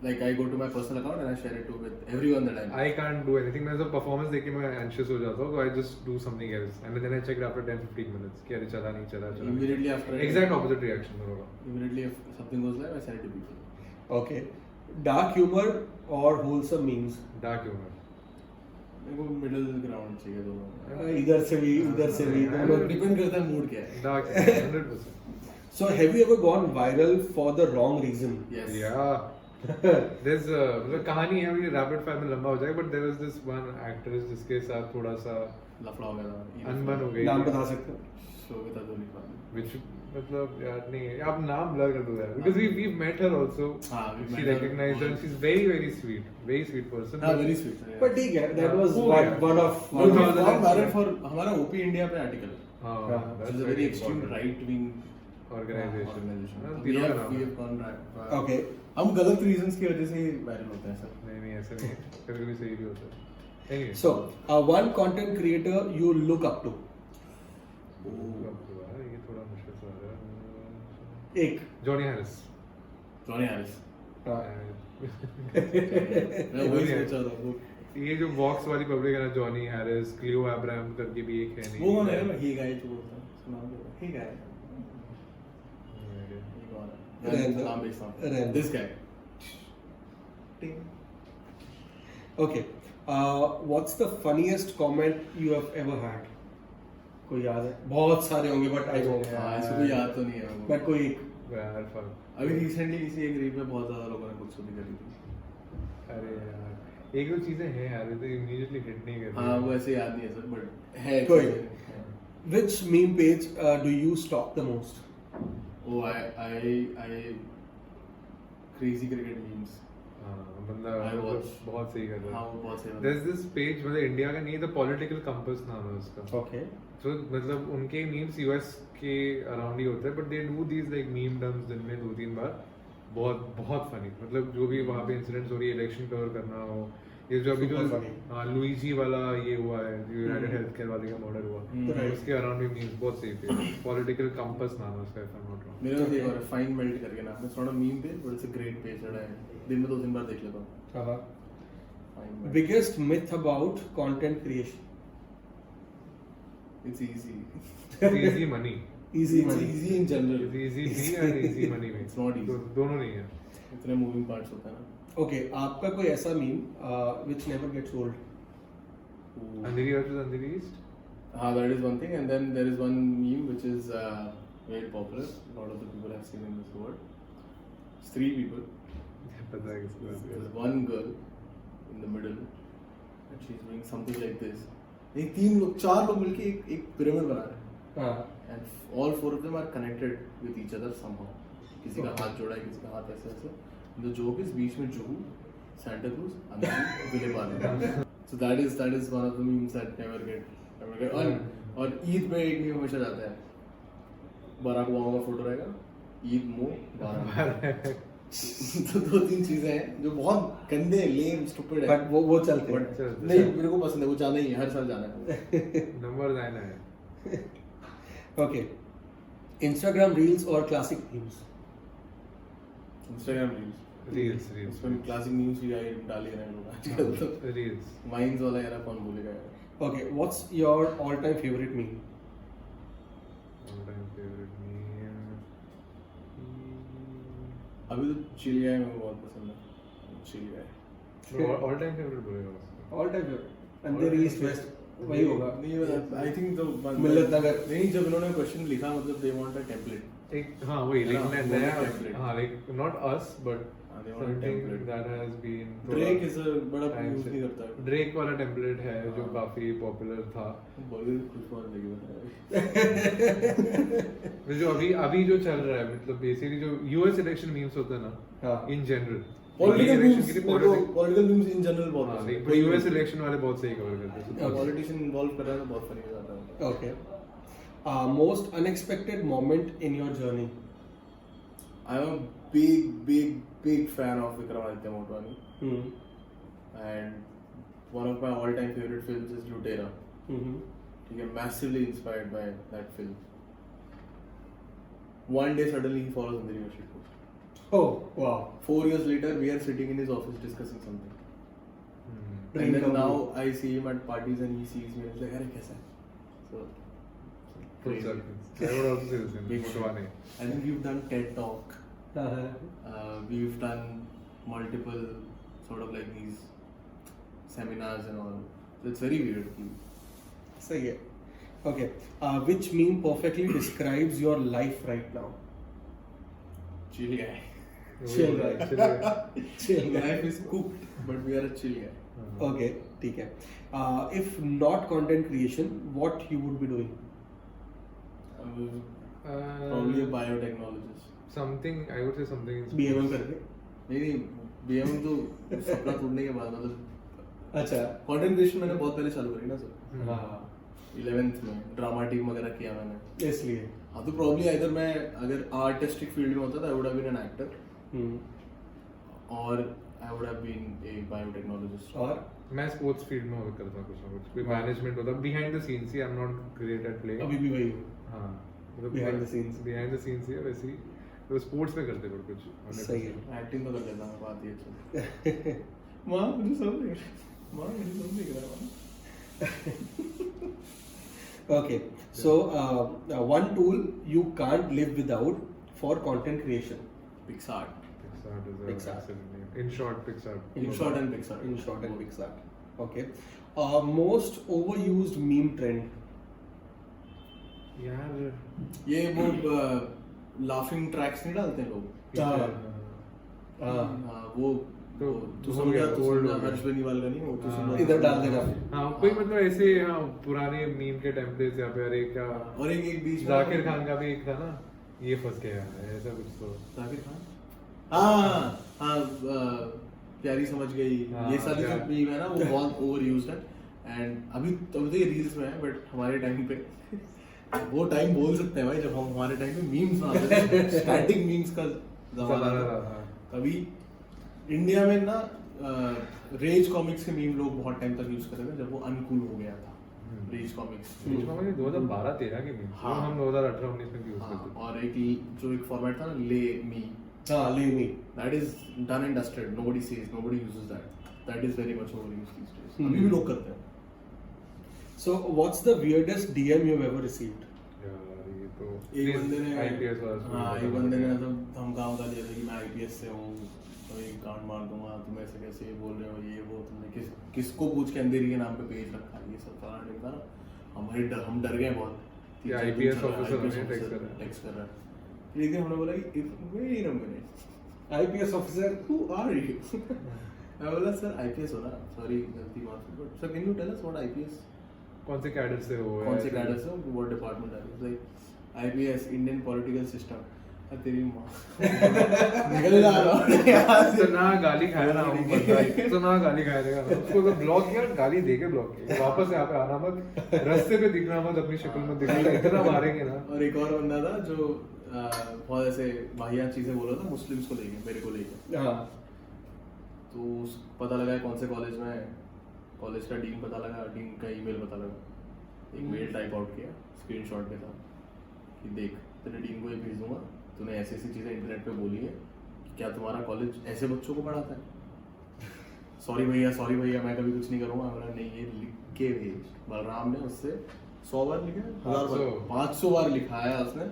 like I go to my personal account and I share it with everyone that I know I can't do anything मैं जब performance देख के मैं anxious हो जाता हूँ तो I just do something else and then I check it after 10-15 minutes कि अरे चला नहीं चला immediately after exact opposite reaction मेरा होगा immediately if something goes live I send it to people okay dark humor or wholesome memes dark humor मेरे को middle ground चाहिए दोनों इधर से भी उधर से भी दोनों डिपेंड करता है मूड क्या है dark humor 100% so have you ever gone viral for the wrong reason yes yeah there's मतलब कहानी है अभी रैपिड फायर में लंबा हो जाएगा but there was this one actress जिसके साथ थोड़ा सा लफड़ा हो गया था अनबन हो गई नाम बता सकते हो शोभिता धोनीपाल which मतलब यार नहीं है आप नाम blur कर दो यार because we've met her also हाँ, we've she met her. recognized her and she's very sweet person हाँ but- वेरी स्वीट but ठीक है that was हो one, गया। one of But one we of- found viral for हमारा OP India पे article हाँ Yeah. that's which is a very extreme right wing organization हाँ, we तीनों का have नाम we है। have gone right okay हम गलत रीजंस की वजह से ही वायरल होते हैं सर नहीं ऐसा नहीं है कभी कभी सही भी होता है anyway so one content creator you look up to ये थोड़ा मुश्किल सा आ रहा है एक जॉनी हैरिस जॉनी हैरिस हाँ। मैं वही सोच रहा था वो ये जो बॉक्स वाली पब्लिक है ना जॉनी हैरिस क्लियो अब्राहम करके भी एक है नहीं वो कौन है ही गाय जो बोलता है सुनाओ ही गाय रहने दो, नाम बेचता हूँ रहने दो। This guy okay what's the funniest comment you have ever had कोई याद है बहुत सारे होंगे बट आई डोंट हाँ इसको कोई याद तो नहीं है बट कोई एक यार fuck अभी रिसेंटली किसी एक रील पे बहुत ज्यादा लोगों ने कुछ सुनी करी थी अरे यार एक दो चीजें हैं यार ये तो इमीडिएटली हिट नहीं कर रही हाँ वो ऐसे याद नहीं है सर बट है कोई चीज़ें। which meme page do you stalk the most Oh, I crazy cricket memes. हाँ बंदा I मतलब watch. बहुत सही कर रहा हाँ है वो बहुत सही there's this page मतलब इंडिया का नहीं the political compass नाम है उसका okay तो मतलब उनके मीम्स यूएस के अराउंड ही होते हैं but they do these like meme dumps दिन में 2-3 बार बहुत बहुत फनी मतलब जो भी वहाँ पे इंसिडेंट्स हो रही है इलेक्शन कवर करना हो ये जो अभी जो Super funny. लुइजी वाला ये हुआ है जो यूनाइटेड हेल्थ केयर वाले का मर्डर हुआ Right. उसके अराउंड भी मीम्स बहुत सही थे पॉलिटिकल कंपास नाम है उसका if I'm not wrong मेरे पास एक और फाइन मेल्ट करके नाम है थोड़ा meme page but it's a great page that I दिन में 2-3 बार देख लेता हूँ uh-huh. Fine biggest myth about content creation it's easy It's easy money easy it's money easy in general It's easy me and easy money में It's not easy. दोनों नहीं है इतने मूविंग पार्ट्स होते हैं ना okay आपका कोई ऐसा meme which never gets old Andheri versus Andheri east that is one thing, and then there is one meme which is very popular. A lot of the people have seen in this world. It's three people. पता है किसको बात कर रहे There's one girl in the middle, and she's doing something like this. नहीं तीन लोग चार लोग मिलके एक pyramid बना रहे हैं. And all four of them are connected with each other somehow. किसी का हाथ जोड़ा है, किसी का हाथ ऐसे ऐसे. The joke is बीच में जुहू, Santa Cruz, अंदर Vile Parle. So that is one of the memes that never get. और ईद पे एक मीम हमेशा जाता है. बराक ओबामा का फोटो रहेगा, ईद मो बारह. तो दो तीन चीजें हैं जो बहुत गंदे लेम स्टूपिड है. बट वो चलते हैं. But नहीं मेरे को पसंद है, वो जाना ही है, हर साल जाना है. नंबर 9 है. ओके, इंस्टाग्राम रील्स और classic memes. Instagram reels. Reels उसमें क्लासिक मीम्स भी आई डाले हैं लोग आजकल. तो रील्स वाइन्स वाला यार कौन बोलेगा यार. Okay, what's your all time favourite meme? All time favourite meme. अभी तो चिल गाय मेरे को बहुत पसंद है. Chill guy all time favourite बोलेगा. ऑल टाइम फेवरेट अंधेरी ईस्ट वेस्ट वही होगा. नहीं, आई थिंक तो मिल्लत नगर. नहीं, जब इन्होंने क्वेश्चन लिखा मतलब दे वांट अ टेम्पलेट. एक हाँ वही हाँ, लेकिन वो नया template. हाँ like not us but they want a something template. That has been Drake is a बड़ा यूज नहीं करता है. ड्रेक वाला टेम्पलेट है जो हाँ. काफी पॉपुलर था. बॉलीवुड कुछ और लगी बताया. जो अभी जो चल रहा है मतलब बेसिकली जो यूएस इलेक्शन मीम्स होते हैं ना हाँ. In general political memes in general बहुत हाँ पसंद लाइक यूएस इलेक्शन वाले बहुत सही कवर करते हैं. पॉलिटिशियन इन्वॉल्व कर रहा है तो बहुत फनी हो जाता है. Okay, most unexpected moment in your journey? I am a big fan of Vikramaditya Motwani, and one of my all time favorite films is Lutera. ठीक है, massively inspired by that film. One day suddenly he follows Andheri Yoshi post. Oh wow. 4 years later we are sitting in his office discussing something. Dream And then come now true. I see him at parties and he sees me and he's like, अरे कैसा है? So Full crazy. circle. I would also say the same. Big Motwani. I think we've done TED Talk. Uh-huh. We've done multiple sort of like these seminars and all. So it's very weird. सही है. Okay, which meme perfectly describes your life right now? Chill guy. Chill guy. Chill guy. Life is cooked, but we are a chill guy. Okay, ठीक है. If not content creation, what you would be doing? Probably a biotechnologist. Something I would say something in BMM sports. करके. नहीं BM तो सपना टूटने के बाद मतलब अच्छा. कंटेंट क्रिएशन मैंने बहुत पहले चालू करी ना सर. हाँ. 11th में ड्रामा टीम वगैरह किया मैंने. इसलिए. हाँ तो प्रॉब्ली इधर मैं अगर आर्टिस्टिक फील्ड में होता था I would have been an actor और I would have been a biotechnologist. और मैं स्पोर्ट्स फील्ड में होकर करता कुछ ना कुछ कोई मैनेजमेंट होता बिहाइंड द सीन्स ही I am not great at playing. अभी भी वही. हाँ Behind the scenes. Behind the scenes ही है वैसे ही तो स्पोर्ट्स में करते कुछ सही है. एक्टिंग तो कर लेता हूँ, बात ही अच्छी. माँ मुझे सब देख रहा है. माँ मुझे सब देख रहा है. Okay, so one tool you can't live without for content creation. PicsArt. PicsArt is PicsArt. excellent name. In short, PicsArt. InShot and PicsArt. In short and PicsArt. Okay. Most overused meme trend. यार ये वो laughing tracks नहीं डालते हैं लोग. हाँ, वो तो तू हो समझा गया, तू old समझा हो गया. हर्ष बेनीवाल का नहीं वो तू हाँ, समझा. इधर डाल देना. हाँ कोई मतलब ऐसे हाँ पुराने मीम के टेम्पलेट्स यहाँ पे अरे क्या और एक बीच में जाकिर खान का भी एक था ना ये फंस गया है ऐसा कुछ तो. जाकिर खान. हाँ हाँ प्यारी समझ गई. हाँ, ये सारी जो प्यार. मीम है ना वो बहुत ओवर यूज्ड है. एंड अभी तो ये रील्स में है बट हमारे टाइम पे वो टाइम बोल सकते हैं भाई जब हम हमारे टाइम पे मीम्स आते थे. स्टैटिक मीम्स का जमाना था. हाँ. तभी इंडिया में ना रेज कॉमिक्स के मीम लोग बहुत टाइम तक यूज कर रहे थे जब वो अनकूल हो गया था. Raise comics. 2012-13 के मीम हाँ. हम 2018-19 में यूज हाँ, करते थे. और एक जो एक फॉर्मेट था ना ले मी. हाँ, ले me. That is done and dusted. Nobody says, nobody uses that. That is very much overused these days. Hmm. अभी भी लोग करते हैं. So, what's the weirdest DM you've ever received? यार ये तो एक बंदे ने आईपीएस वाला हाँ एक बंदे ने मतलब धमका उठा दिया था कि मैं आईपीएस से हूँ तो एक कांड मार दूंगा तुम ऐसे कैसे बोल रहे हो ये वो तुमने किसको पूछ के अंधेरी के नाम पे पेज रखा है ये सब फलाना ढिमकाना. हम डर गए बहुत कि IPS ऑफिसर हमें टेक्स्ट कर रहा है। टेक्स्ट कर रहा है। फिर एक दिन हमने बोला कि wait a minute, IPS officer who are you? मैं बोला सर IPS हो ना, सॉरी गलती माफ करो, but sir can you tell us what IPS, कौन से कैडर से हो, कौन से कैडर से हो, व्हाट डिपार्टमेंट है? Like IPS Indian political system. तेरी माँ निकल जा रहा तो ना गाली खाया ना हम बंदा, तो ना गाली खाया रहेगा उसको, तो ब्लॉक किया, गाली देके ब्लॉक किया, वापस यहाँ पे आना मत, रास्ते पे दिखना मत, अपनी शक्ल मत दिखना, इतना मारेंगे ना। और एक और बंदा था जो बहुत ऐसे वाहियात चीजें बोल रहा था मुस्लिम्स को लेके, मेरे को लेके। हाँ तो पता लगा कौन से कॉलेज में है, कॉलेज का डीन पता लगा, डीन का ईमेल पता लगा, एक मेल टाइप आउट किया स्क्रीनशॉट के साथ कि देख तेरे डीन को ये भेज दूंगा, तूने ऐसी ऐसी चीज़ें इंटरनेट पे बोली है, क्या तुम्हारा कॉलेज ऐसे बच्चों को पढ़ाता है? सॉरी भैया मैं कभी कुछ नहीं करूँगा। मैंने नहीं, ये लिख के भेज। बलराम ने उससे 100 बार लिखा है, 1000 बार, 500 बार लिखा है उसने।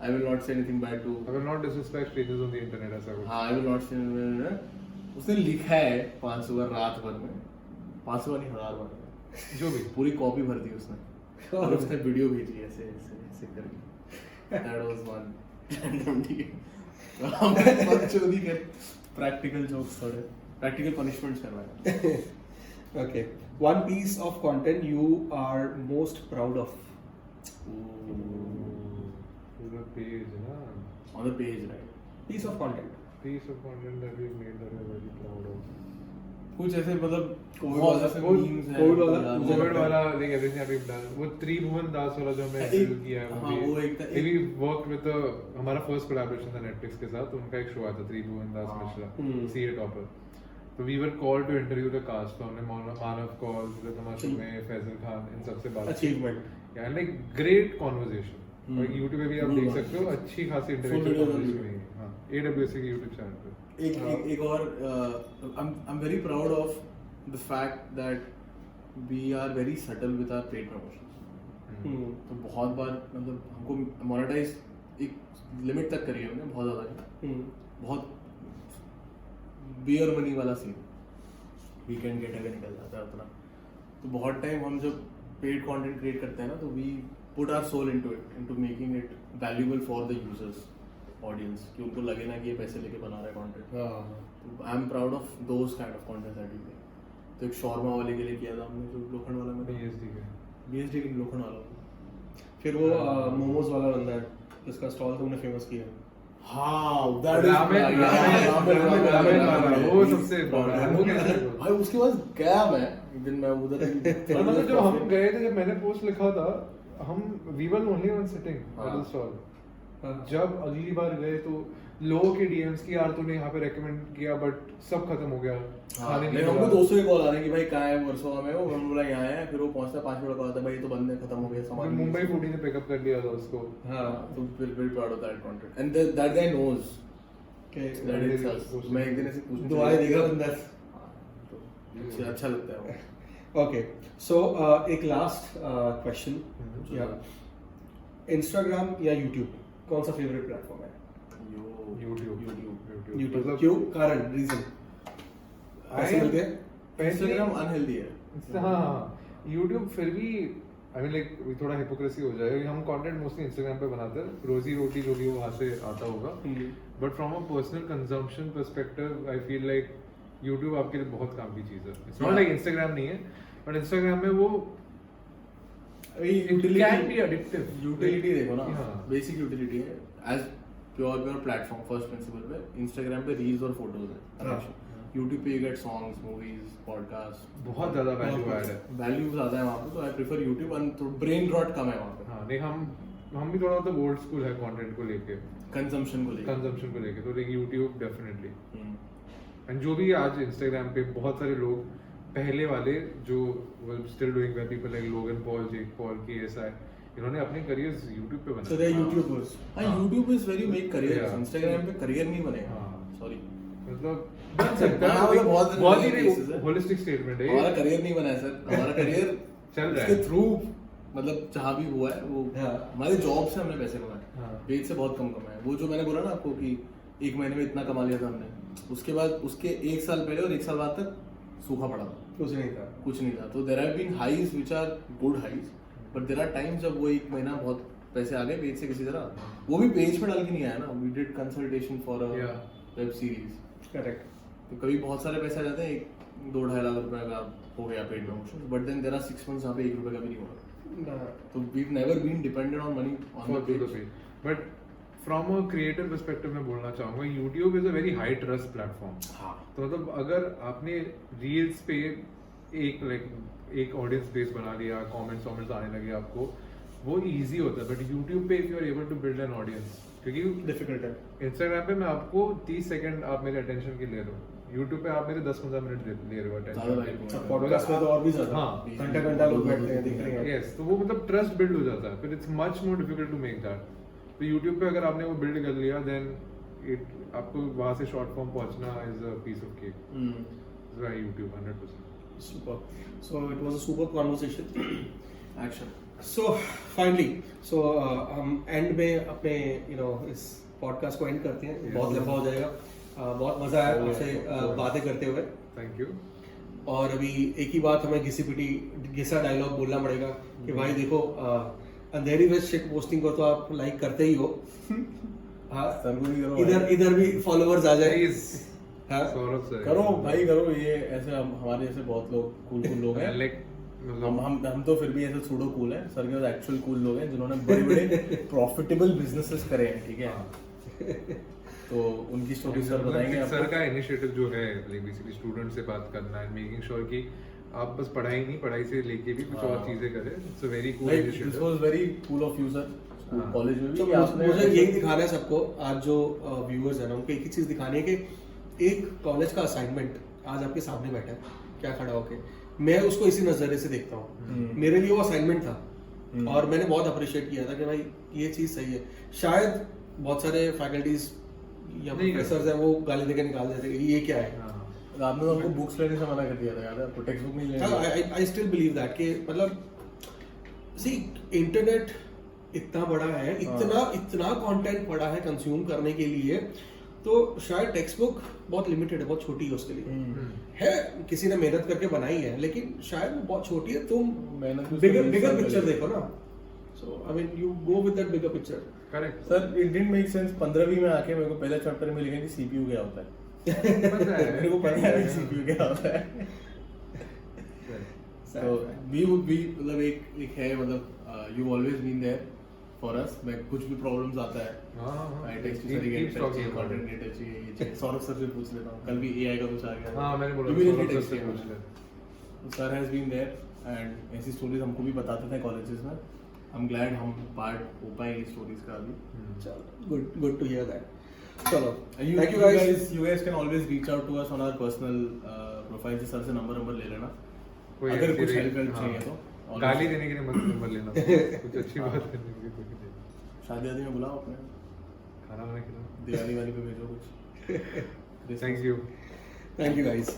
I will not say anything bad to, I will not disrespect strangers on the internet ऐसा कुछ। हाँ आई विल नॉट से, उसने लिखा है 500 बार रात भर में, 500 बार नहीं 1000 बार में, जो भी पूरी कॉपी भर दी उसने, और उसने वीडियो भेजी ऐसे ऐसे ऐसे करके। That was one random day. हमने बकचोदी के प्रैक्टिकल जोक्स, थोड़े प्रैक्टिकल पनिशमेंट्स करवाए। okay, one piece of content you are most proud of? पूरा पेज ना, On the page, right? Piece of content. piece of content that we made that we're very proud of। कुछ ऐसे मतलब COVID बहुत वाला- ऐसे COVID- memes हैं, COVID वाला- याद मुझे नहीं। कोविड वाला like everything that we've done, वो त्रिभुवन दास वाला जो हमने एक- शुरू किया है, हाँ, वो एक था- we worked with हमारा फर्स्ट कोलैबोरेशन था नेटफ्लिक्स के साथ, तो उनका एक शो आता त्रिभुवन दास हाँ। Mishra, CA topper. तो we were called to interview the cast, तो हमने मानव कौल, रितमा शुमे, फैजल खान, इन सबसे बात की। Achievement. Yeah, like great conversation। हम्म। और YouTube पे भी आप Full देख one. सकते हो, अच्छी खासी Full interactive videos on conversation YouTube. हुई है। हाँ, AWS के YouTube चैनल पे। एक और I'm very proud of the fact that we are very subtle with our paid promotions। तो बहुत बार मतलब हमको मोनेटाइज एक लिमिट तक करी है हमने, बहुत ज़्यादा, बहुत बियर मनी वाला सीन, वीकेंड गेट अगर निकल जाता है उतना। तो बहुत टाइम हम जब पेड कंटेंट क्रिएट करते हैं ना, तो we put our soul into making it valuable for the users, audience, कि उनको लगे ना कि ये पैसे लेके बना रहा है content. I am proud of those kind of content that we make. तो एक शॉर्मा वाले के लिए किया था हमने, जो लोखंड वाला में BSD के। BSD के लोखंड वाला। फिर वो मोमोज वाला बंदा है जिसका स्टॉल तुमने फेमस किया। हाँ, that is रामेन वाला, वो सबसे बड़ा है। वो कैसे बोल? भाई उसके पास गया मैं एक दिन, मैं उधर और मतलब जब हम गए थे, जब मैंने पोस्ट लिखा था, हम we were only one sitting at हाँ। the stall। जब अगली बार गए तो लोगों के DMs की, यार तूने यहाँ पे रेकमेंड किया बट सब खत्म हो गया, खाने नहीं, नहीं हमको मिला। दोस्तों के कॉल आ रहे हैं कि भाई कहाँ है, वर्सोवा में हो। हम बोला यहाँ है, फिर वो पहुंचता 5 मिनट कॉल आता है, भाई ये तो बंद है, खत्म हो गया फिर सामान। मुंबई फूडी ने पिकअप कर लिया था उसको। हाँ तो very proud of that content, and that guy knows that it's us. मैं एक दिन ऐसे पूछ दुआएं देगा बंदा। तो अच्छा लगता है वो। ओके, सो एक लास्ट क्वेश्चन, या इंस्टाग्राम या यूट्यूब, कौन सा फेवरेट प्लेटफॉर्म है? YouTube। यूट्यूब। मतलब क्यों? कारण, रीजन? पैसे मिलते हैं? इंस्टाग्राम अनहेल्दी है। हाँ, YouTube फिर भी आई मीन लाइक थोड़ा हिपोक्रेसी हो जाएगा। हम कंटेंट मोस्टली इंस्टाग्राम पे बनाते हैं, रोजी रोटी जो भी वहाँ से आता होगा, but from a personal consumption perspective I feel like YouTube आपके लिए बहुत काम की चीज़ है। इट्स नॉट लाइक इंस्टाग्राम नहीं है, बट इंस्टाग्राम में वो can be addictive। यूटिलिटी देखो ना, हाँ। बेसिक यूटिलिटी है। As pure platform, first principle पे इंस्टाग्राम पे रील्स और फोटोज है। यूट्यूब पे you get songs, movies, podcast, बहुत ज़्यादा वैल्यू ऐड है। वैल्यू ज़्यादा है वहाँ पे। तो आई प्रेफर यूट्यूब, एंड तो ब्रेन रॉट कम है वहाँ पे हाँ, नहीं हम भी थोड़ा तो ओल्ड स्कूल है कंटेंट को लेके, कंजम्पशन को लेकर। कंजम्पशन को लेके, तो like YouTube definitely. Hmm. And जो भी आज इंस्टाग्राम पे बहुत सारे लोग पहले वाले जो still doing well, people like Logan Paul, Jake Paul, KSI, इन्होंने अपने करियर्स यूट्यूब पे So they बनाए। are YouTubers. हाँ, YouTube is very make career. Yeah. Instagram पे करियर नहीं बनेगा। हाँ। सॉरी, मतलब बन सकता हाँ, है, मतलब बहुत बहुत cases ही है। होलिस्टिक स्टेटमेंट है हमारा ये। करियर नहीं बना है सर, हमारा करियर चल रहा इसके है। थ्रू, मतलब जहाँ भी हुआ है वो हाँ। हमारे जॉब से हमने पैसे कमाए, हाँ। पेज से बहुत कम कमाए। वो जो मैंने बोला ना आपको कि 1 महीने में इतना कमा लिया था हमने, उसके बाद उसके 1 साल पहले और 1 साल बाद तक सूखा पड़ा था, कुछ नहीं था। कुछ नहीं था। तो there have been highs which are good highs, but there are times जब वो एक महीना बहुत पैसे आ गए पेज से किसी तरह, वो भी पेज पे डाल के नहीं आया ना, we did consultation for a web series. Correct. तो कभी बहुत सारे पैसे आ जाते हैं, 2-2.5 लाख रुपए का हो गया paid promotion, but then there are 6 months जहाँ पे 1 रुपए का भी नहीं होगा। तो we never been dependent on money on the page. But from a creator perspective मैं बोलना चाहूंगा, YouTube is a very high trust platform. हाँ, तो मतलब अगर आपने रील्स पे एक ऑडियंस बेस बना लिया, कमेंट्स आने लगे आपको, वो इजी होता है। बट यूट्यूब पे if you are able to build an audience, क्योंकि डिफिकल्ट है। इंस्टाग्राम पे मैं आपको 30 सेकंड आप मेरे अटेंशन के ले रहे हो, यूट्यूब पे आप मेरे 10-15 मिनट ले रहे हो अटेंशन। पॉडकास्ट में तो और भी ज्यादा, हाँ। घंटा लोग बैठते हैं, देख रहे हैं। यस, तो वो मतलब ट्रस्ट बिल्ड हो जाता है, फिर it's much more difficult to make that. तो यूट्यूब पे अगर आपने वो बिल्ड कर लिया, देन इट आपको वहां से शॉर्ट फॉर्म पहुंचना is a piece of cake. YouTube 100%। Super. So it was a super conversation. Action. So finally, हम एंड में अपने इस पॉडकास्ट को एंड करते हैं। बहुत लंबा हो जाएगा। बहुत मजा आया आपसे बातें करते हुए। Thank you. और अभी एक ही बात हमें घिसा डायलॉग बोलना पड़ेगा कि भाई देखो, अंधेरी में शिट पोस्टिंग को तो आप लाइक करते ही हो। हाँ, इधर भी फॉलोअर्स आ जाए। हाँ, सौरभ सर करो भाई करो, ये ऐसे हमारे जैसे बहुत लोग कूल लोग हैं। लाइक हम तो फिर भी ऐसे सूडो कूल हैं, सर के एक्चुअल कूल लोग हैं जिन्होंने बड़े बड़े प्रॉफिटेबल बिजनेसेस करे हैं, ठीक है। तो उनकी स्टोरी सर बताएंगे आपको। सर का इनिशिएटिव जो है लाइक बेसिकली स्टूडेंट से बात करना एंड मेकिंग श्योर कि आप बस पढ़ाई नहीं, पढ़ाई से लेके भी कुछ और चीजें करें। It's a very cool initiative. This was very cool off you sir, college में भी। तो कि आपने मुझे यही दिखाना है सबको, आज जो व्यूअर्स हैं ना, उनको एक ही चीज दिखानी है कि एक कॉलेज का असाइनमेंट आज आपके सामने बैठा है, क्या खड़ा होके, मैं उसको इसी नजरिए से देखता हूँ। मेरे लिए वो असाइनमेंट था और मैंने बहुत अप्रिशिएट किया था कि भाई ये चीज सही है। शायद बहुत सारे फैकल्टीज या प्रोफेसर्स हैं वो गाली देके निकाल देते हैं ये क्या है। आपने तो हमको बुक्स लेने से मना कर दिया था, याद है आपको? टेक्स्ट बुक नहीं लेनी। आई स्टिल बिलीव दैट कि मतलब सी इंटरनेट इतना बड़ा है, इतना कंटेंट पड़ा है कंज्यूम करने के लिए, तो शायद टेक्स्ट बुक बहुत लिमिटेड है, बहुत छोटी है उसके लिए। है किसी ने मेहनत करके बनाई है, लेकिन शायद वो बहुत छोटी है। तुम बिगर पिक्चर देखो ना। So I mean you go with that bigger picture. Correct sir, it didn't make sense 15वीं में आके मेरे को पहले चैप्टर में लिखा कि सीपीयू क्या होता है। मेरे को पता है सीपीयू क्या होता है। तो वी वुड बी मतलब एक है, मतलब you always been there for us. मैं कुछ भी प्रॉब्लम्स आता है, आई टेक्स्ट यू, सर ये कंटेंट नहीं चाहिए, ये चाहिए। सौरभ सर से पूछ लेता हूं, कल भी एआई का कुछ आ गया। हां, मैंने बोला सौरभ सर से पूछ ले। Sir has been there and ऐसी स्टोरीज हमको भी बताते थे कॉलेजेस में। आई एम ग्लैड हम पार्ट हो पाए इस स्टोरीज का अभी। चलो, गुड टू हियर दैट। चलो, thank you guys. You guys can always reach out to us on our personal profiles। Sir से नंबर ले लेना अगर कुछ हेल्प चाहिए तो। गाली देने के लिए मत नंबर लेना, कुछ अच्छी बात करने के लिए कोई नहीं। शादी आदि में बुलाओ अपने, खाना वाना खिलाओ, दिवाली वाली पे भेजो कुछ। Thank you guys.